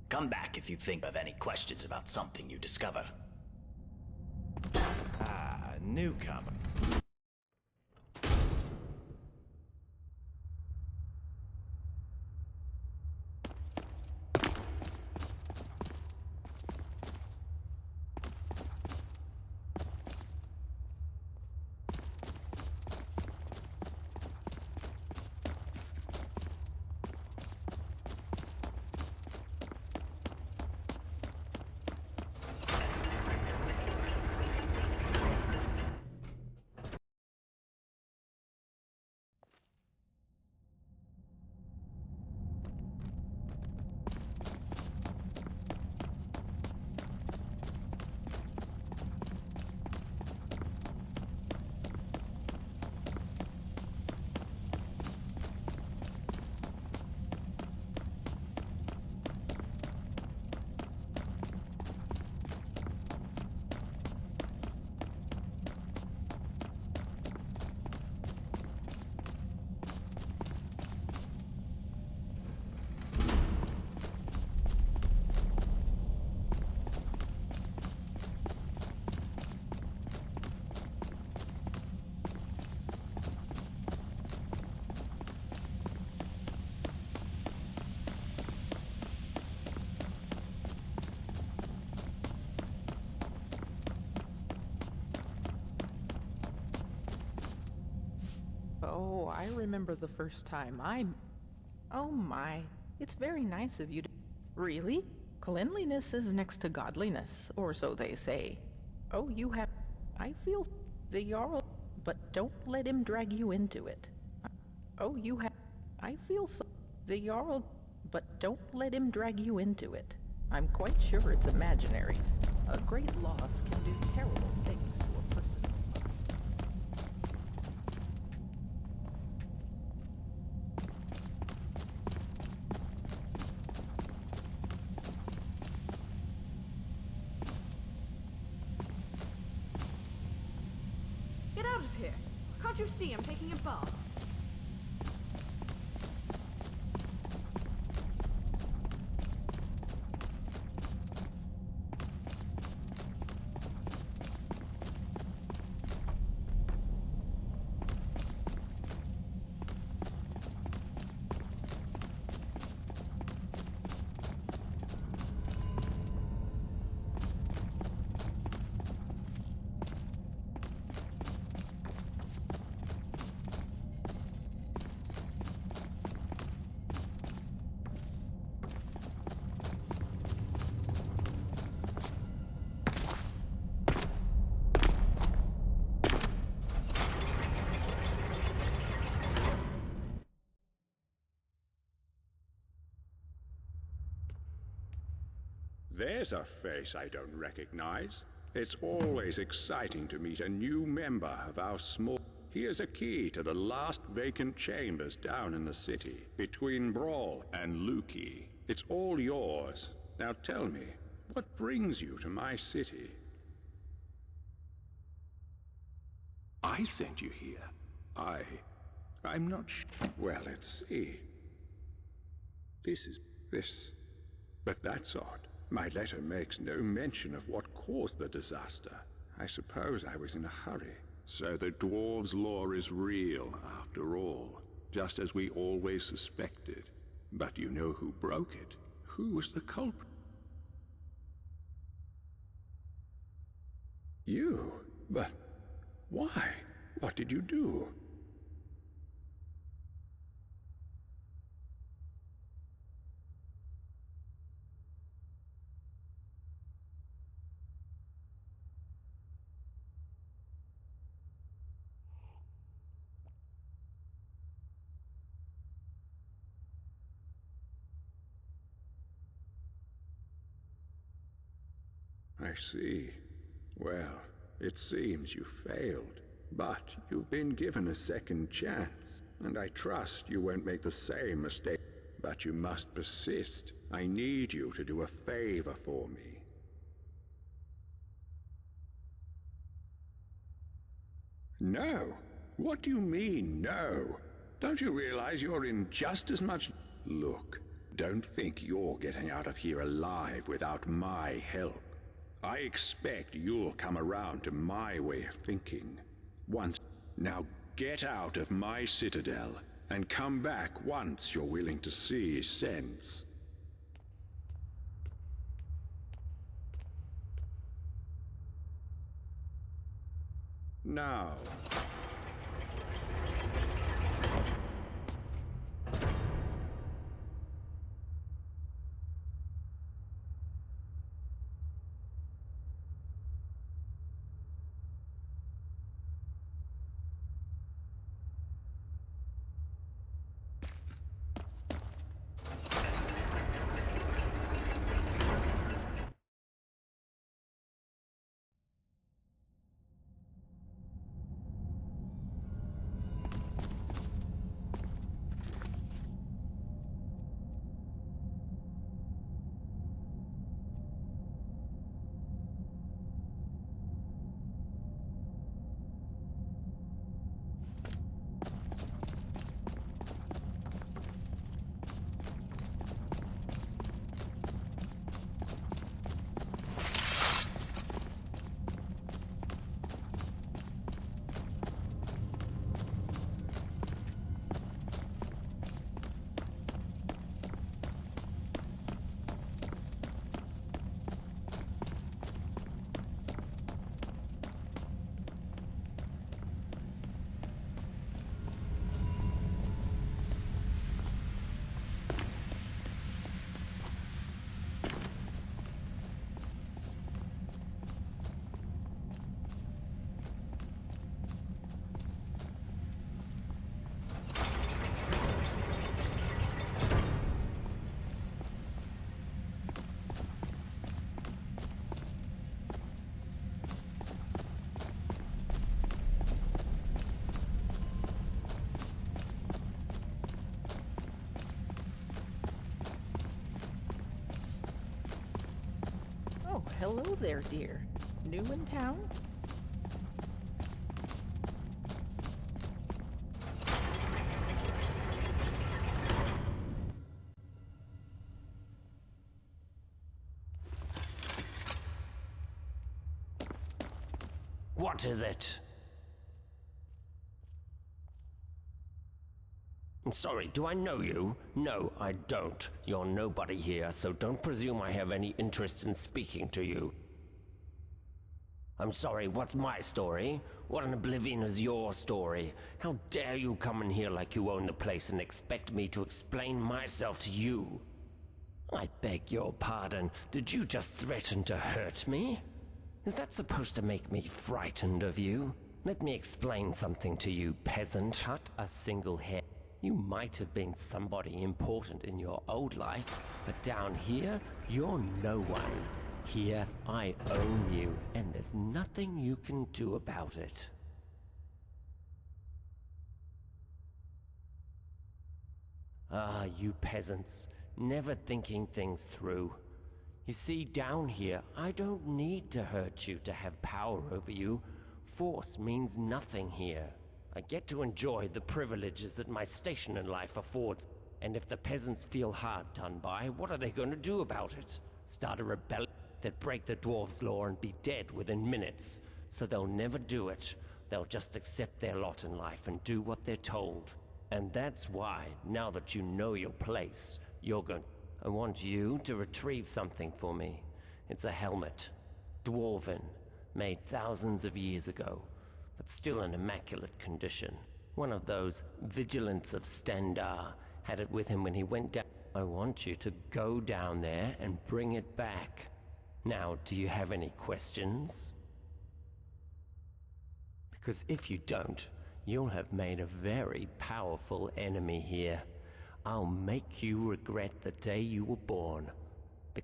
Come back if you think of any questions about something you discover. Ah, newcomer. Oh, I remember the first time Oh my, it's very nice of you to... Really? Cleanliness is next to godliness, or so they say. Oh, you have... I feel... The Jarl... But don't let him drag you into it. Oh, you have... I feel so... The Jarl... But don't let him drag you into it. I'm quite sure it's imaginary. A great loss can do terrible things to a person. Get out of here! Can't you see I'm taking a bath? There's a face I don't recognize. It's always exciting to meet a new member of our small... Here's a key to the last vacant chambers down in the city, between Brawl and Lukey. It's all yours. Now tell me, what brings you to my city? I sent you here. I'm not Well, let's see. This. But that's odd. My letter makes no mention of what caused the disaster. I suppose I was in a hurry. So the dwarves' law is real, after all, just as we always suspected. But you know who broke it? Who was the culprit? You? But why? What did you do? I see. Well, it seems you failed. But you've been given a second chance, and I trust you won't make the same mistake. But you must persist. I need you to do a favor for me. No? What do you mean, no? Don't you realize you're in just as much... Look, don't think you're getting out of here alive without my help. I expect you'll come around to my way of thinking. Once. Now get out of my citadel, and come back once you're willing to see sense. Now... Oh, hello there, dear. New in town? What is it? I'm sorry, do I know you? No, I don't. You're nobody here, so don't presume I have any interest in speaking to you. I'm sorry, what's my story? What in oblivion is your story? How dare you come in here like you own the place and expect me to explain myself to you? I beg your pardon, did you just threaten to hurt me? Is that supposed to make me frightened of you? Let me explain something to you, peasant. Cut a single hair. You might have been somebody important in your old life, but down here, you're no one. Here, I own you, and there's nothing you can do about it. Ah, you peasants, never thinking things through. You see, down here, I don't need to hurt you to have power over you. Force means nothing here. I get to enjoy the privileges that my station in life affords. And if the peasants feel hard done by, what are they going to do about it? Start a rebellion that break the dwarves' law and be dead within minutes. So they'll never do it. They'll just accept their lot in life and do what they're told. And that's why, now that you know your place, you're going... I want you to retrieve something for me. It's a helmet. Dwarven. Made thousands of years ago. But still in immaculate condition. One of those vigilants of Stendar had it with him when he went down. I want you to go down there and bring it back. Now, do you have any questions? Because if you don't, you'll have made a very powerful enemy here. I'll make you regret the day you were born.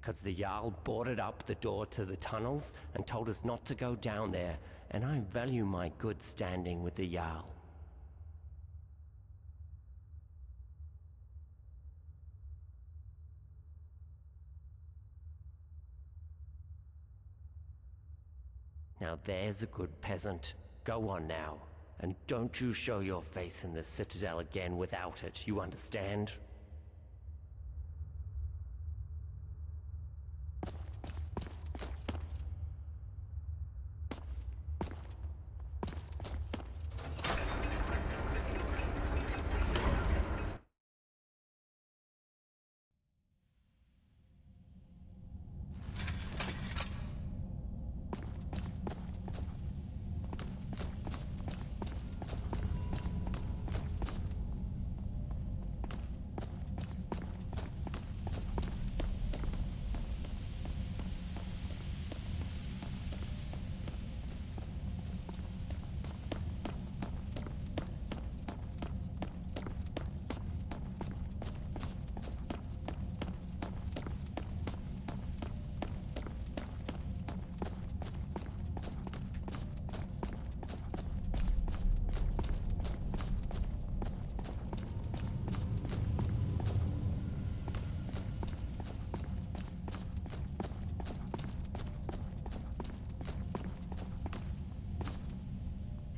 because the Jarl boarded up the door to the tunnels and told us not to go down there, and I value my good standing with the Jarl. Now there's a good peasant. Go on now, and don't you show your face in the Citadel again without it, you understand?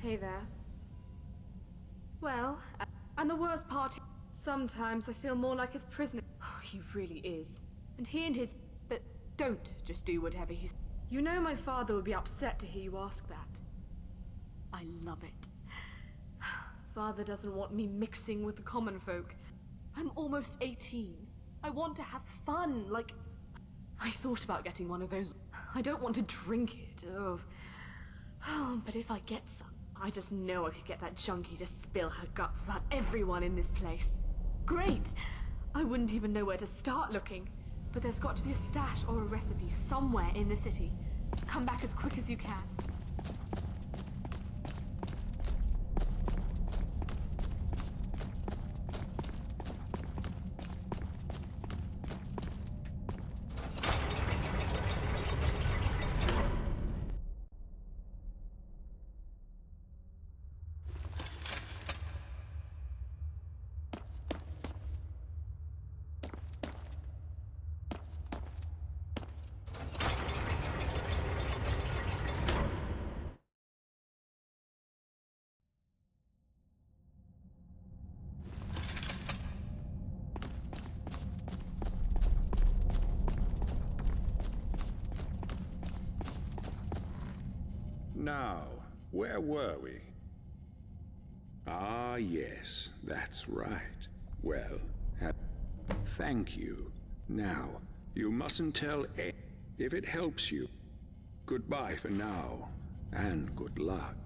Hey there. Well, and the worst part, sometimes I feel more like his prisoner. He really is. And he and his... But don't just do whatever he's... You know my father would be upset to hear you ask that. I love it. Father doesn't want me mixing with the common folk. I'm almost 18. I want to have fun, like... I thought about getting one of those... I don't want to drink it, oh. But if I get some, I just know I could get that junkie to spill her guts about everyone in this place. Great! I wouldn't even know where to start looking. But there's got to be a stash or a recipe somewhere in the city. Come back as quick as you can. Now, where were we? Ah, yes, that's right. Well, thank you. Now, you mustn't tell if it helps you. Goodbye for now, and good luck.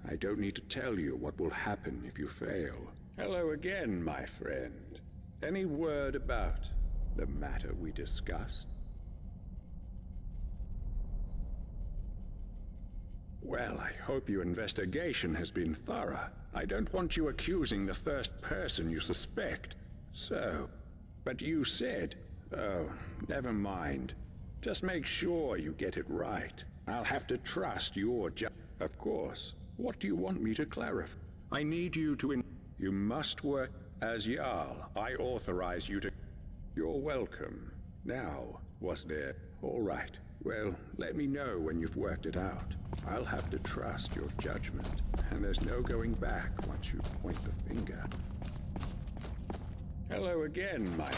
I don't need to tell you what will happen if you fail. Hello again, my friend. Any word about the matter we discussed? Well, I hope your investigation has been thorough. I don't want you accusing the first person you suspect. So, but you said... Oh, never mind. Just make sure you get it right. I'll have to trust your Of course. What do you want me to clarify? I need you to You must work as Jarl. I authorize you to... You're welcome. Now, was there... All right. Well, let me know when you've worked it out. I'll have to trust your judgment, and there's no going back once you point the finger. Hello again, my...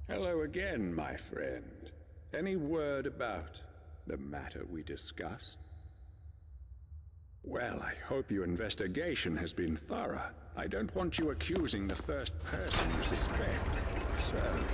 Hello again, my friend. Any word about the matter we discussed? Well, I hope your investigation has been thorough. I don't want you accusing the first person you suspect. So...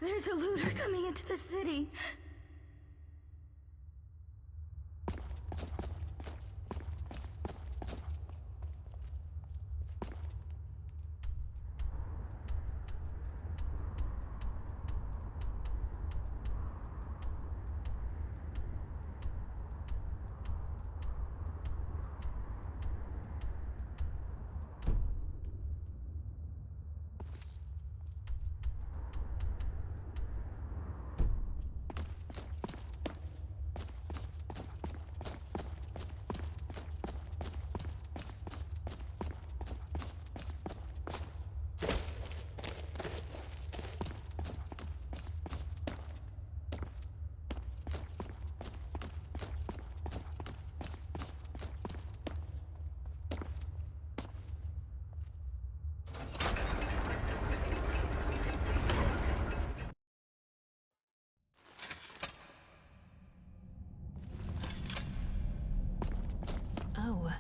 There's a looter coming into the city. Oh,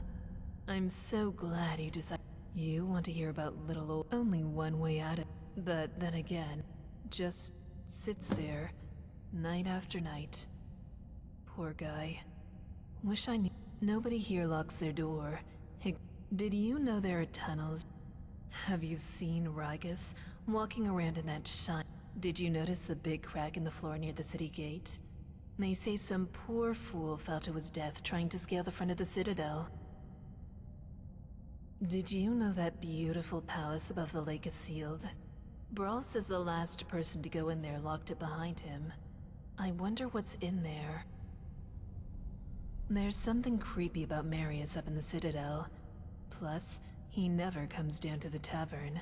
I'm so glad you decided. You want to hear about little old. Only one way out of. But then again, just sits there, night after night. Poor guy. Wish I knew. Nobody here locks their door. Hey, did you know there are tunnels? Have you seen Ragus walking around in that shine? Did you notice the big crack in the floor near the city gate? They say some poor fool fell to his death trying to scale the front of the citadel. Did you know that beautiful palace above the lake is sealed? Brawl says the last person to go in there locked it behind him. I wonder what's in there. There's something creepy about Marius up in the citadel. Plus, he never comes down to the tavern.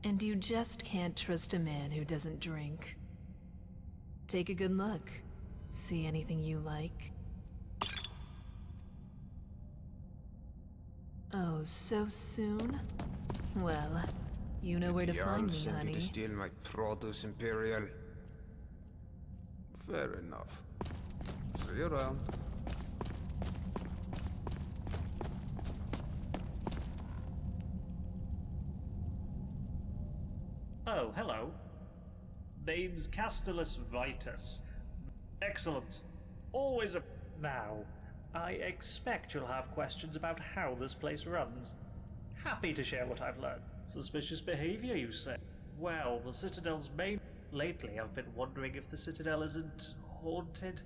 And you just can't trust a man who doesn't drink. Take a good look. See anything you like? Oh, so soon? Well, you know where to find me, sent honey. you to steal my produce, Imperial. Fair enough. See you around. Oh, hello. Name's Castellus Vitus. Excellent. Always a... Now, I expect you'll have questions about how this place runs. Happy to share what I've learned. Suspicious behavior, you say? Well, the Citadel's main... Lately, I've been wondering if the Citadel isn't haunted.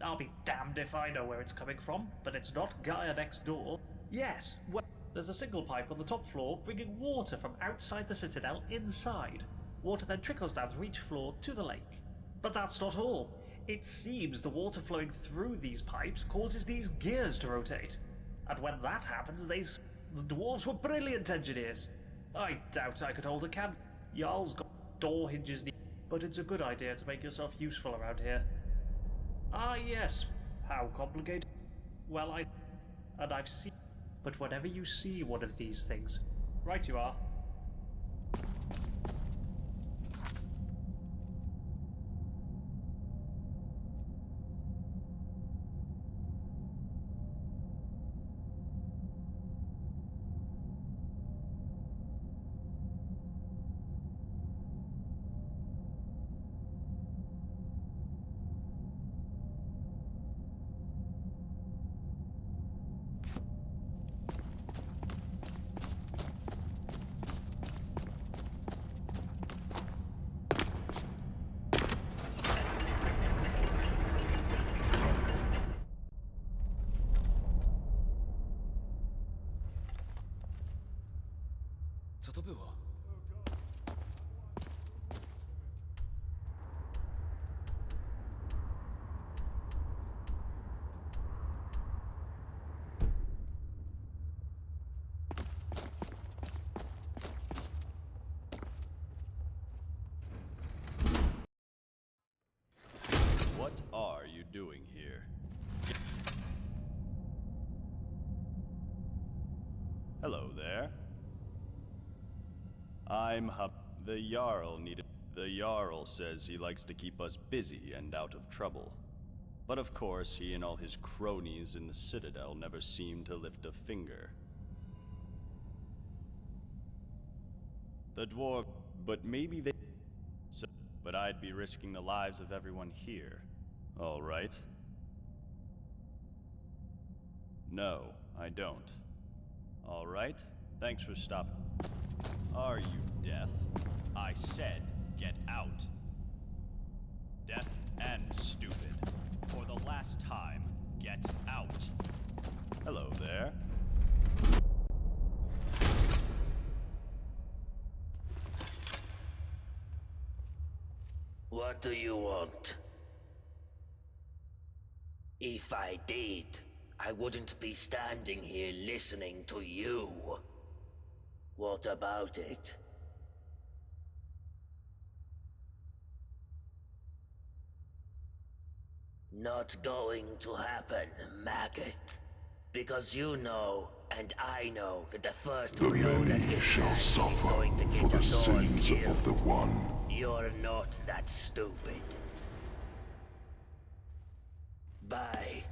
I'll be damned if I know where it's coming from, but it's not Gaia next door. Yes, well, there's a single pipe on the top floor bringing water from outside the Citadel inside. Water then trickles down through each floor to the lake. But that's not all. It seems the water flowing through these pipes causes these gears to rotate. And when that happens, the dwarves were brilliant engineers. I doubt I could hold a candle. Jarl's got door hinges, but it's a good idea to make yourself useful around here. Ah, yes. How complicated? Well, I've seen... But whenever you see one of these things, right you are. Co to było? What are you doing here? Hello there. I'm the Jarl needed. The Jarl says he likes to keep us busy and out of trouble. But of course, he and all his cronies in the Citadel never seem to lift a finger. The dwarf, but maybe they... So, but I'd be risking the lives of everyone here. All right? No, I don't. All right? Thanks for stopping. Are you deaf? I said, get out. Deaf and stupid. For the last time, get out. Hello there. What do you want? If I did, I wouldn't be standing here listening to you. What about it? Not going to happen, maggot. Because you know, and I know, that the first The blow that many gets shall landed is suffer going to for get the us all sins killed. of the one. You're not that stupid. Bye.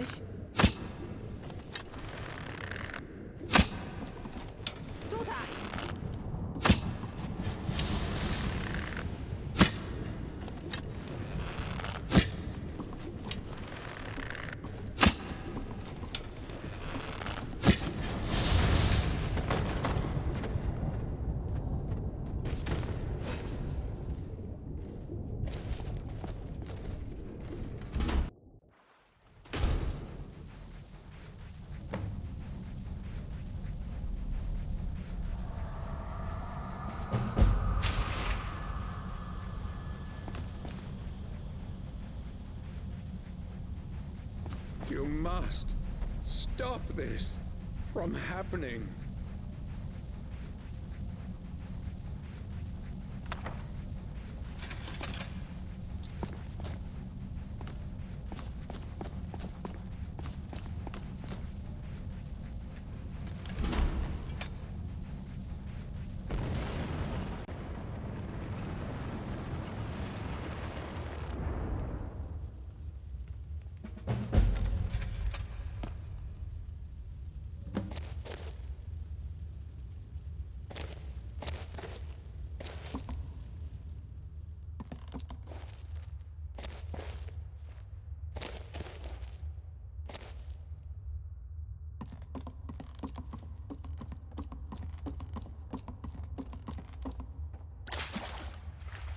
jesteś? Tutaj! You must stop this from happening.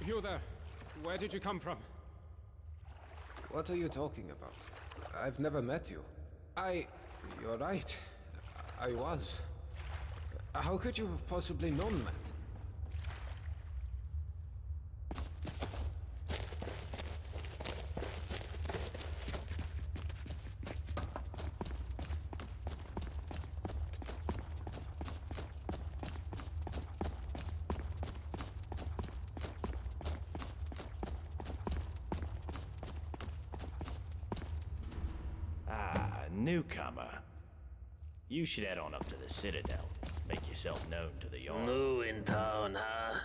You there. Where did you come from? What are you talking about? I've never met you. You're right. I was. How could you have possibly known that? Newcomer. You should head on up to the Citadel. Make yourself known to the Jarl. New in town, huh?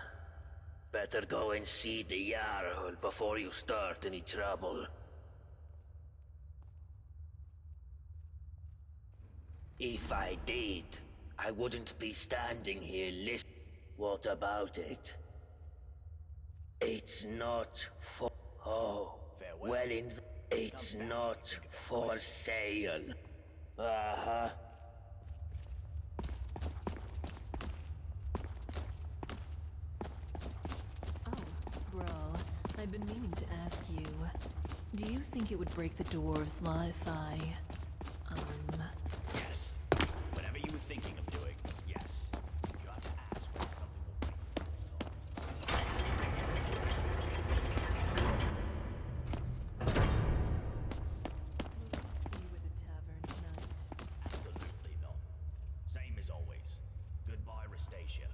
Better go and see the Jarl before you start any trouble. If I did, I wouldn't be standing here listening. What about it? It's not for... Oh, farewell. Well, it's not for sale. Uh-huh. Oh, bro, I've been meaning to ask you. Do you think it would break the dwarves' law if I, Yes. Whatever you were thinking of doing, yes. You have to ask whether something will break the see you at the tavern tonight? Absolutely not. Same as always. Goodbye, Restasia.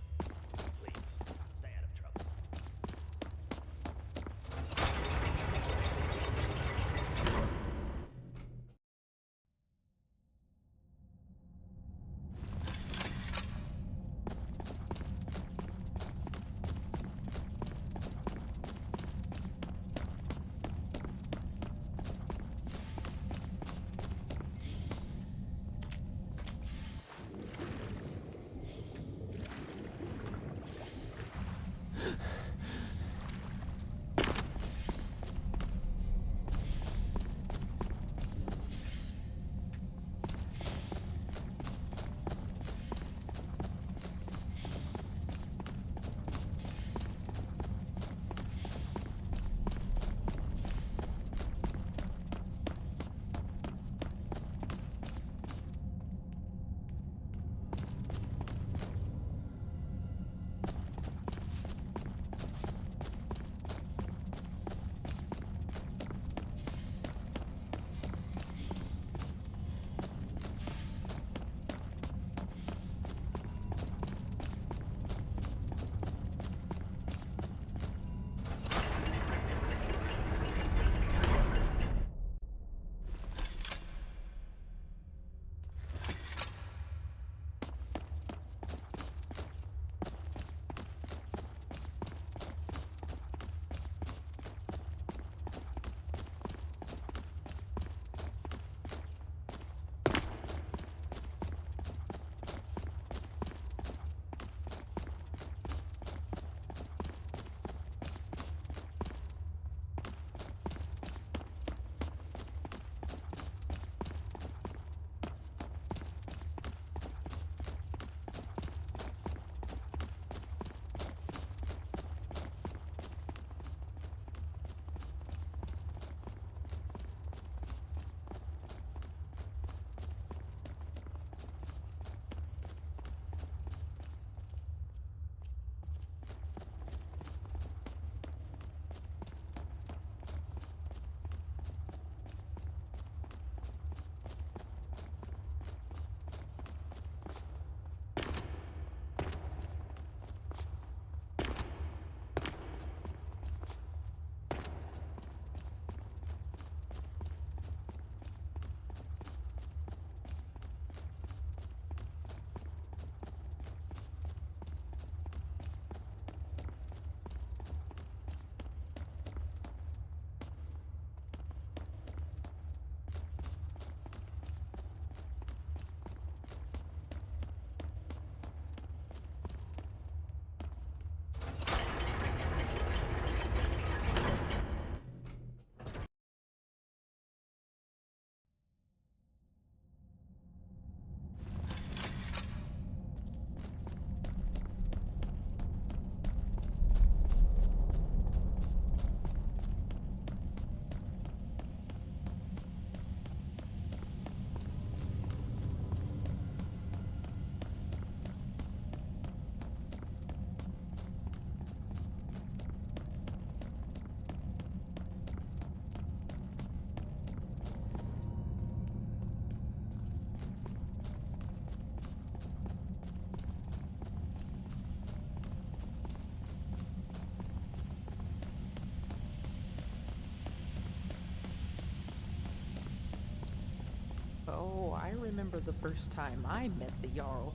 remember the first time I met the Jarl.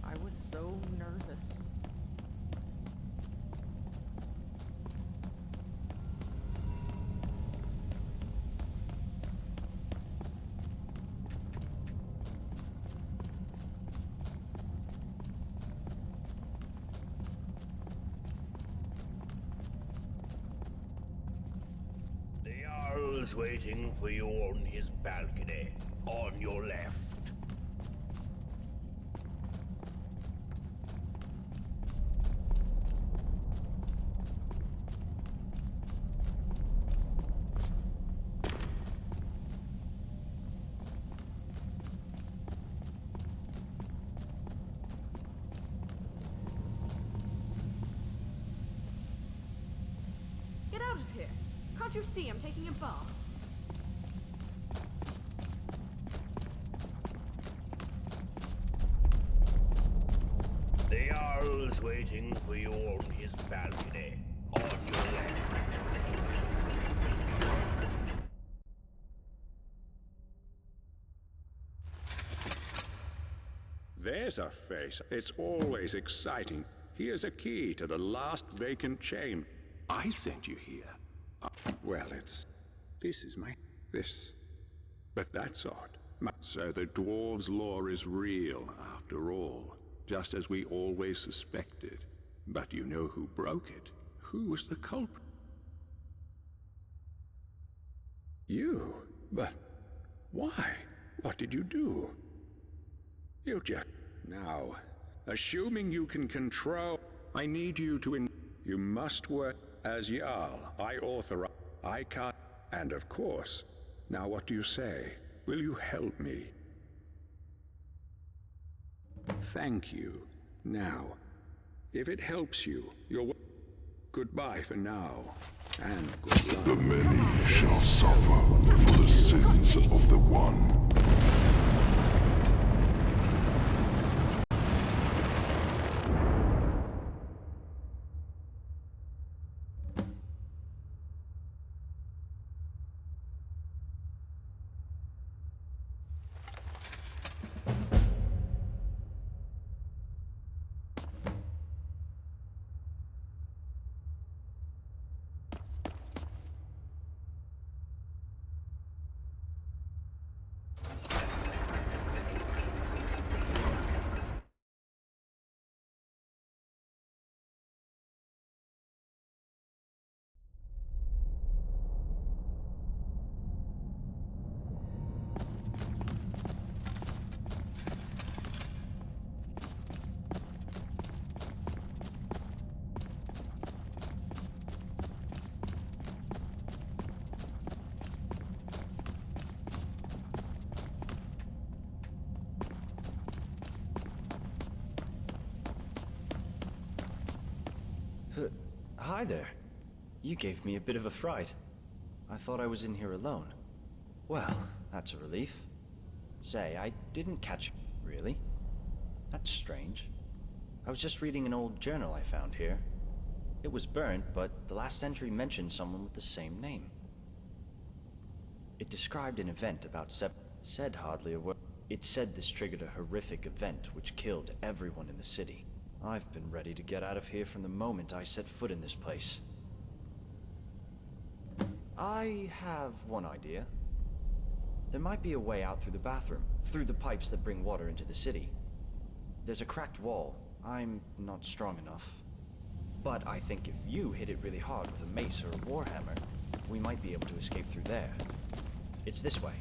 I was so nervous. The Jarl's waiting for you on his balcony, on your left. Get out of here! Can't you see I'm taking a bath? The Jarl's waiting for you on his balcony, on your left. There's a face. It's always exciting. Here's a key to the last vacant chamber. I sent you here. Well, this is my... this. But that's odd. So the dwarves' lore is real, after all. Just as we always suspected. But you know who broke it? Who was the culprit? You? But why? What did you do? You just... Now, assuming you can control... I need you to You must work as Jarl. I authorize. I can't... And of course. Now what do you say? Will you help me? Thank you. Now, if it helps you, you're... Goodbye for now. And good luck. The many shall suffer for the sins of the one. Hi there. You gave me a bit of a fright. I thought I was in here alone. Well, that's a relief. Say, I didn't catch... Really? That's strange. I was just reading an old journal I found here. It was burnt, but the last entry mentioned someone with the same name. It described an event about said hardly a word. It said this triggered a horrific event which killed everyone in the city. I've been ready to get out of here from the moment I set foot in this place. I have one idea. There might be a way out through the bathroom, through the pipes that bring water into the city. There's a cracked wall. I'm not strong enough. But I think if you hit it really hard with a mace or a warhammer, we might be able to escape through there. It's this way.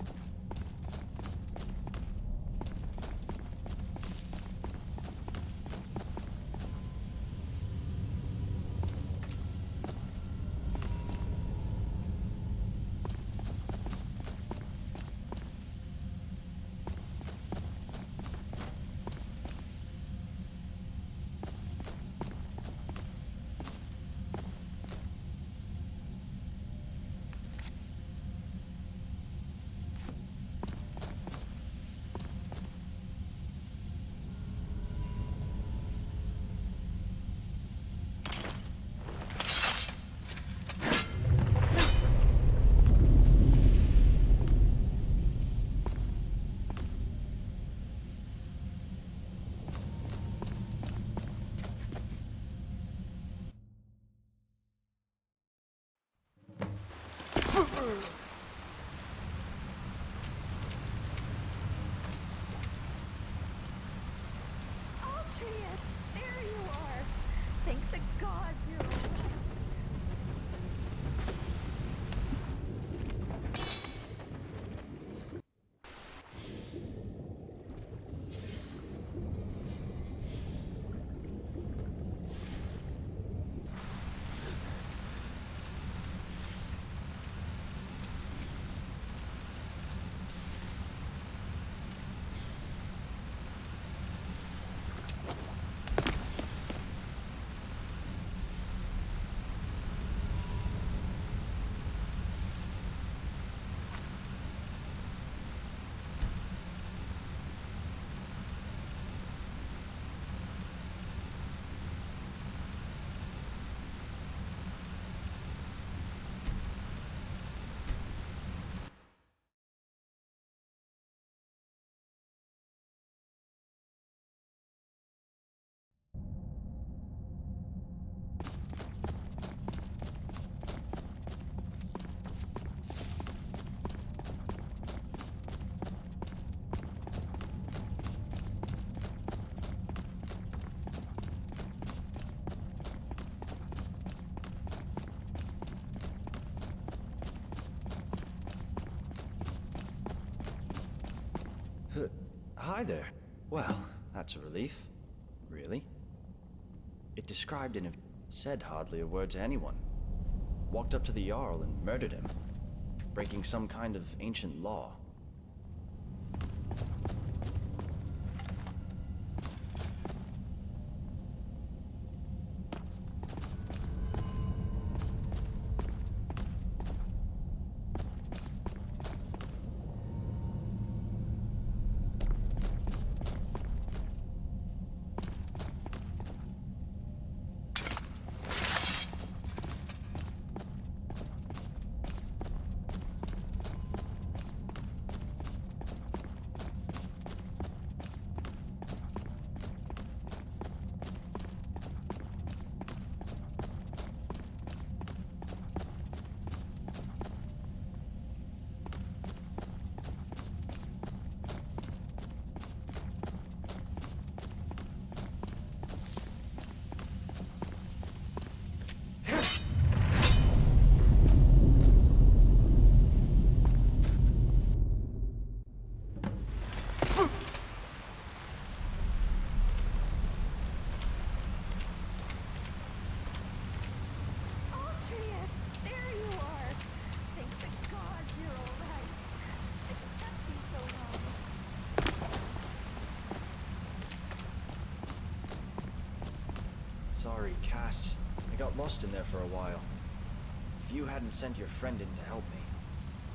Hi there. Well, that's a relief. Really? It described in a... said hardly a word to anyone. Walked up to the Jarl and murdered him, breaking some kind of ancient law. Sorry, Cass. I got lost in there for a while. If you hadn't sent your friend in to help me,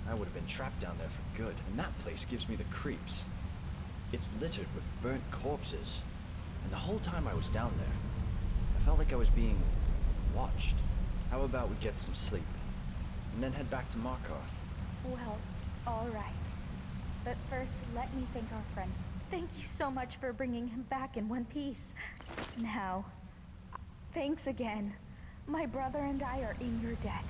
I would have been trapped down there for good. And that place gives me the creeps. It's littered with burnt corpses. And the whole time I was down there, I felt like I was being watched. How about we get some sleep, and then head back to Markarth? Well, all right. But first, let me thank our friend. Thank you so much for bringing him back in one piece. Now, thanks again. My brother and I are in your debt.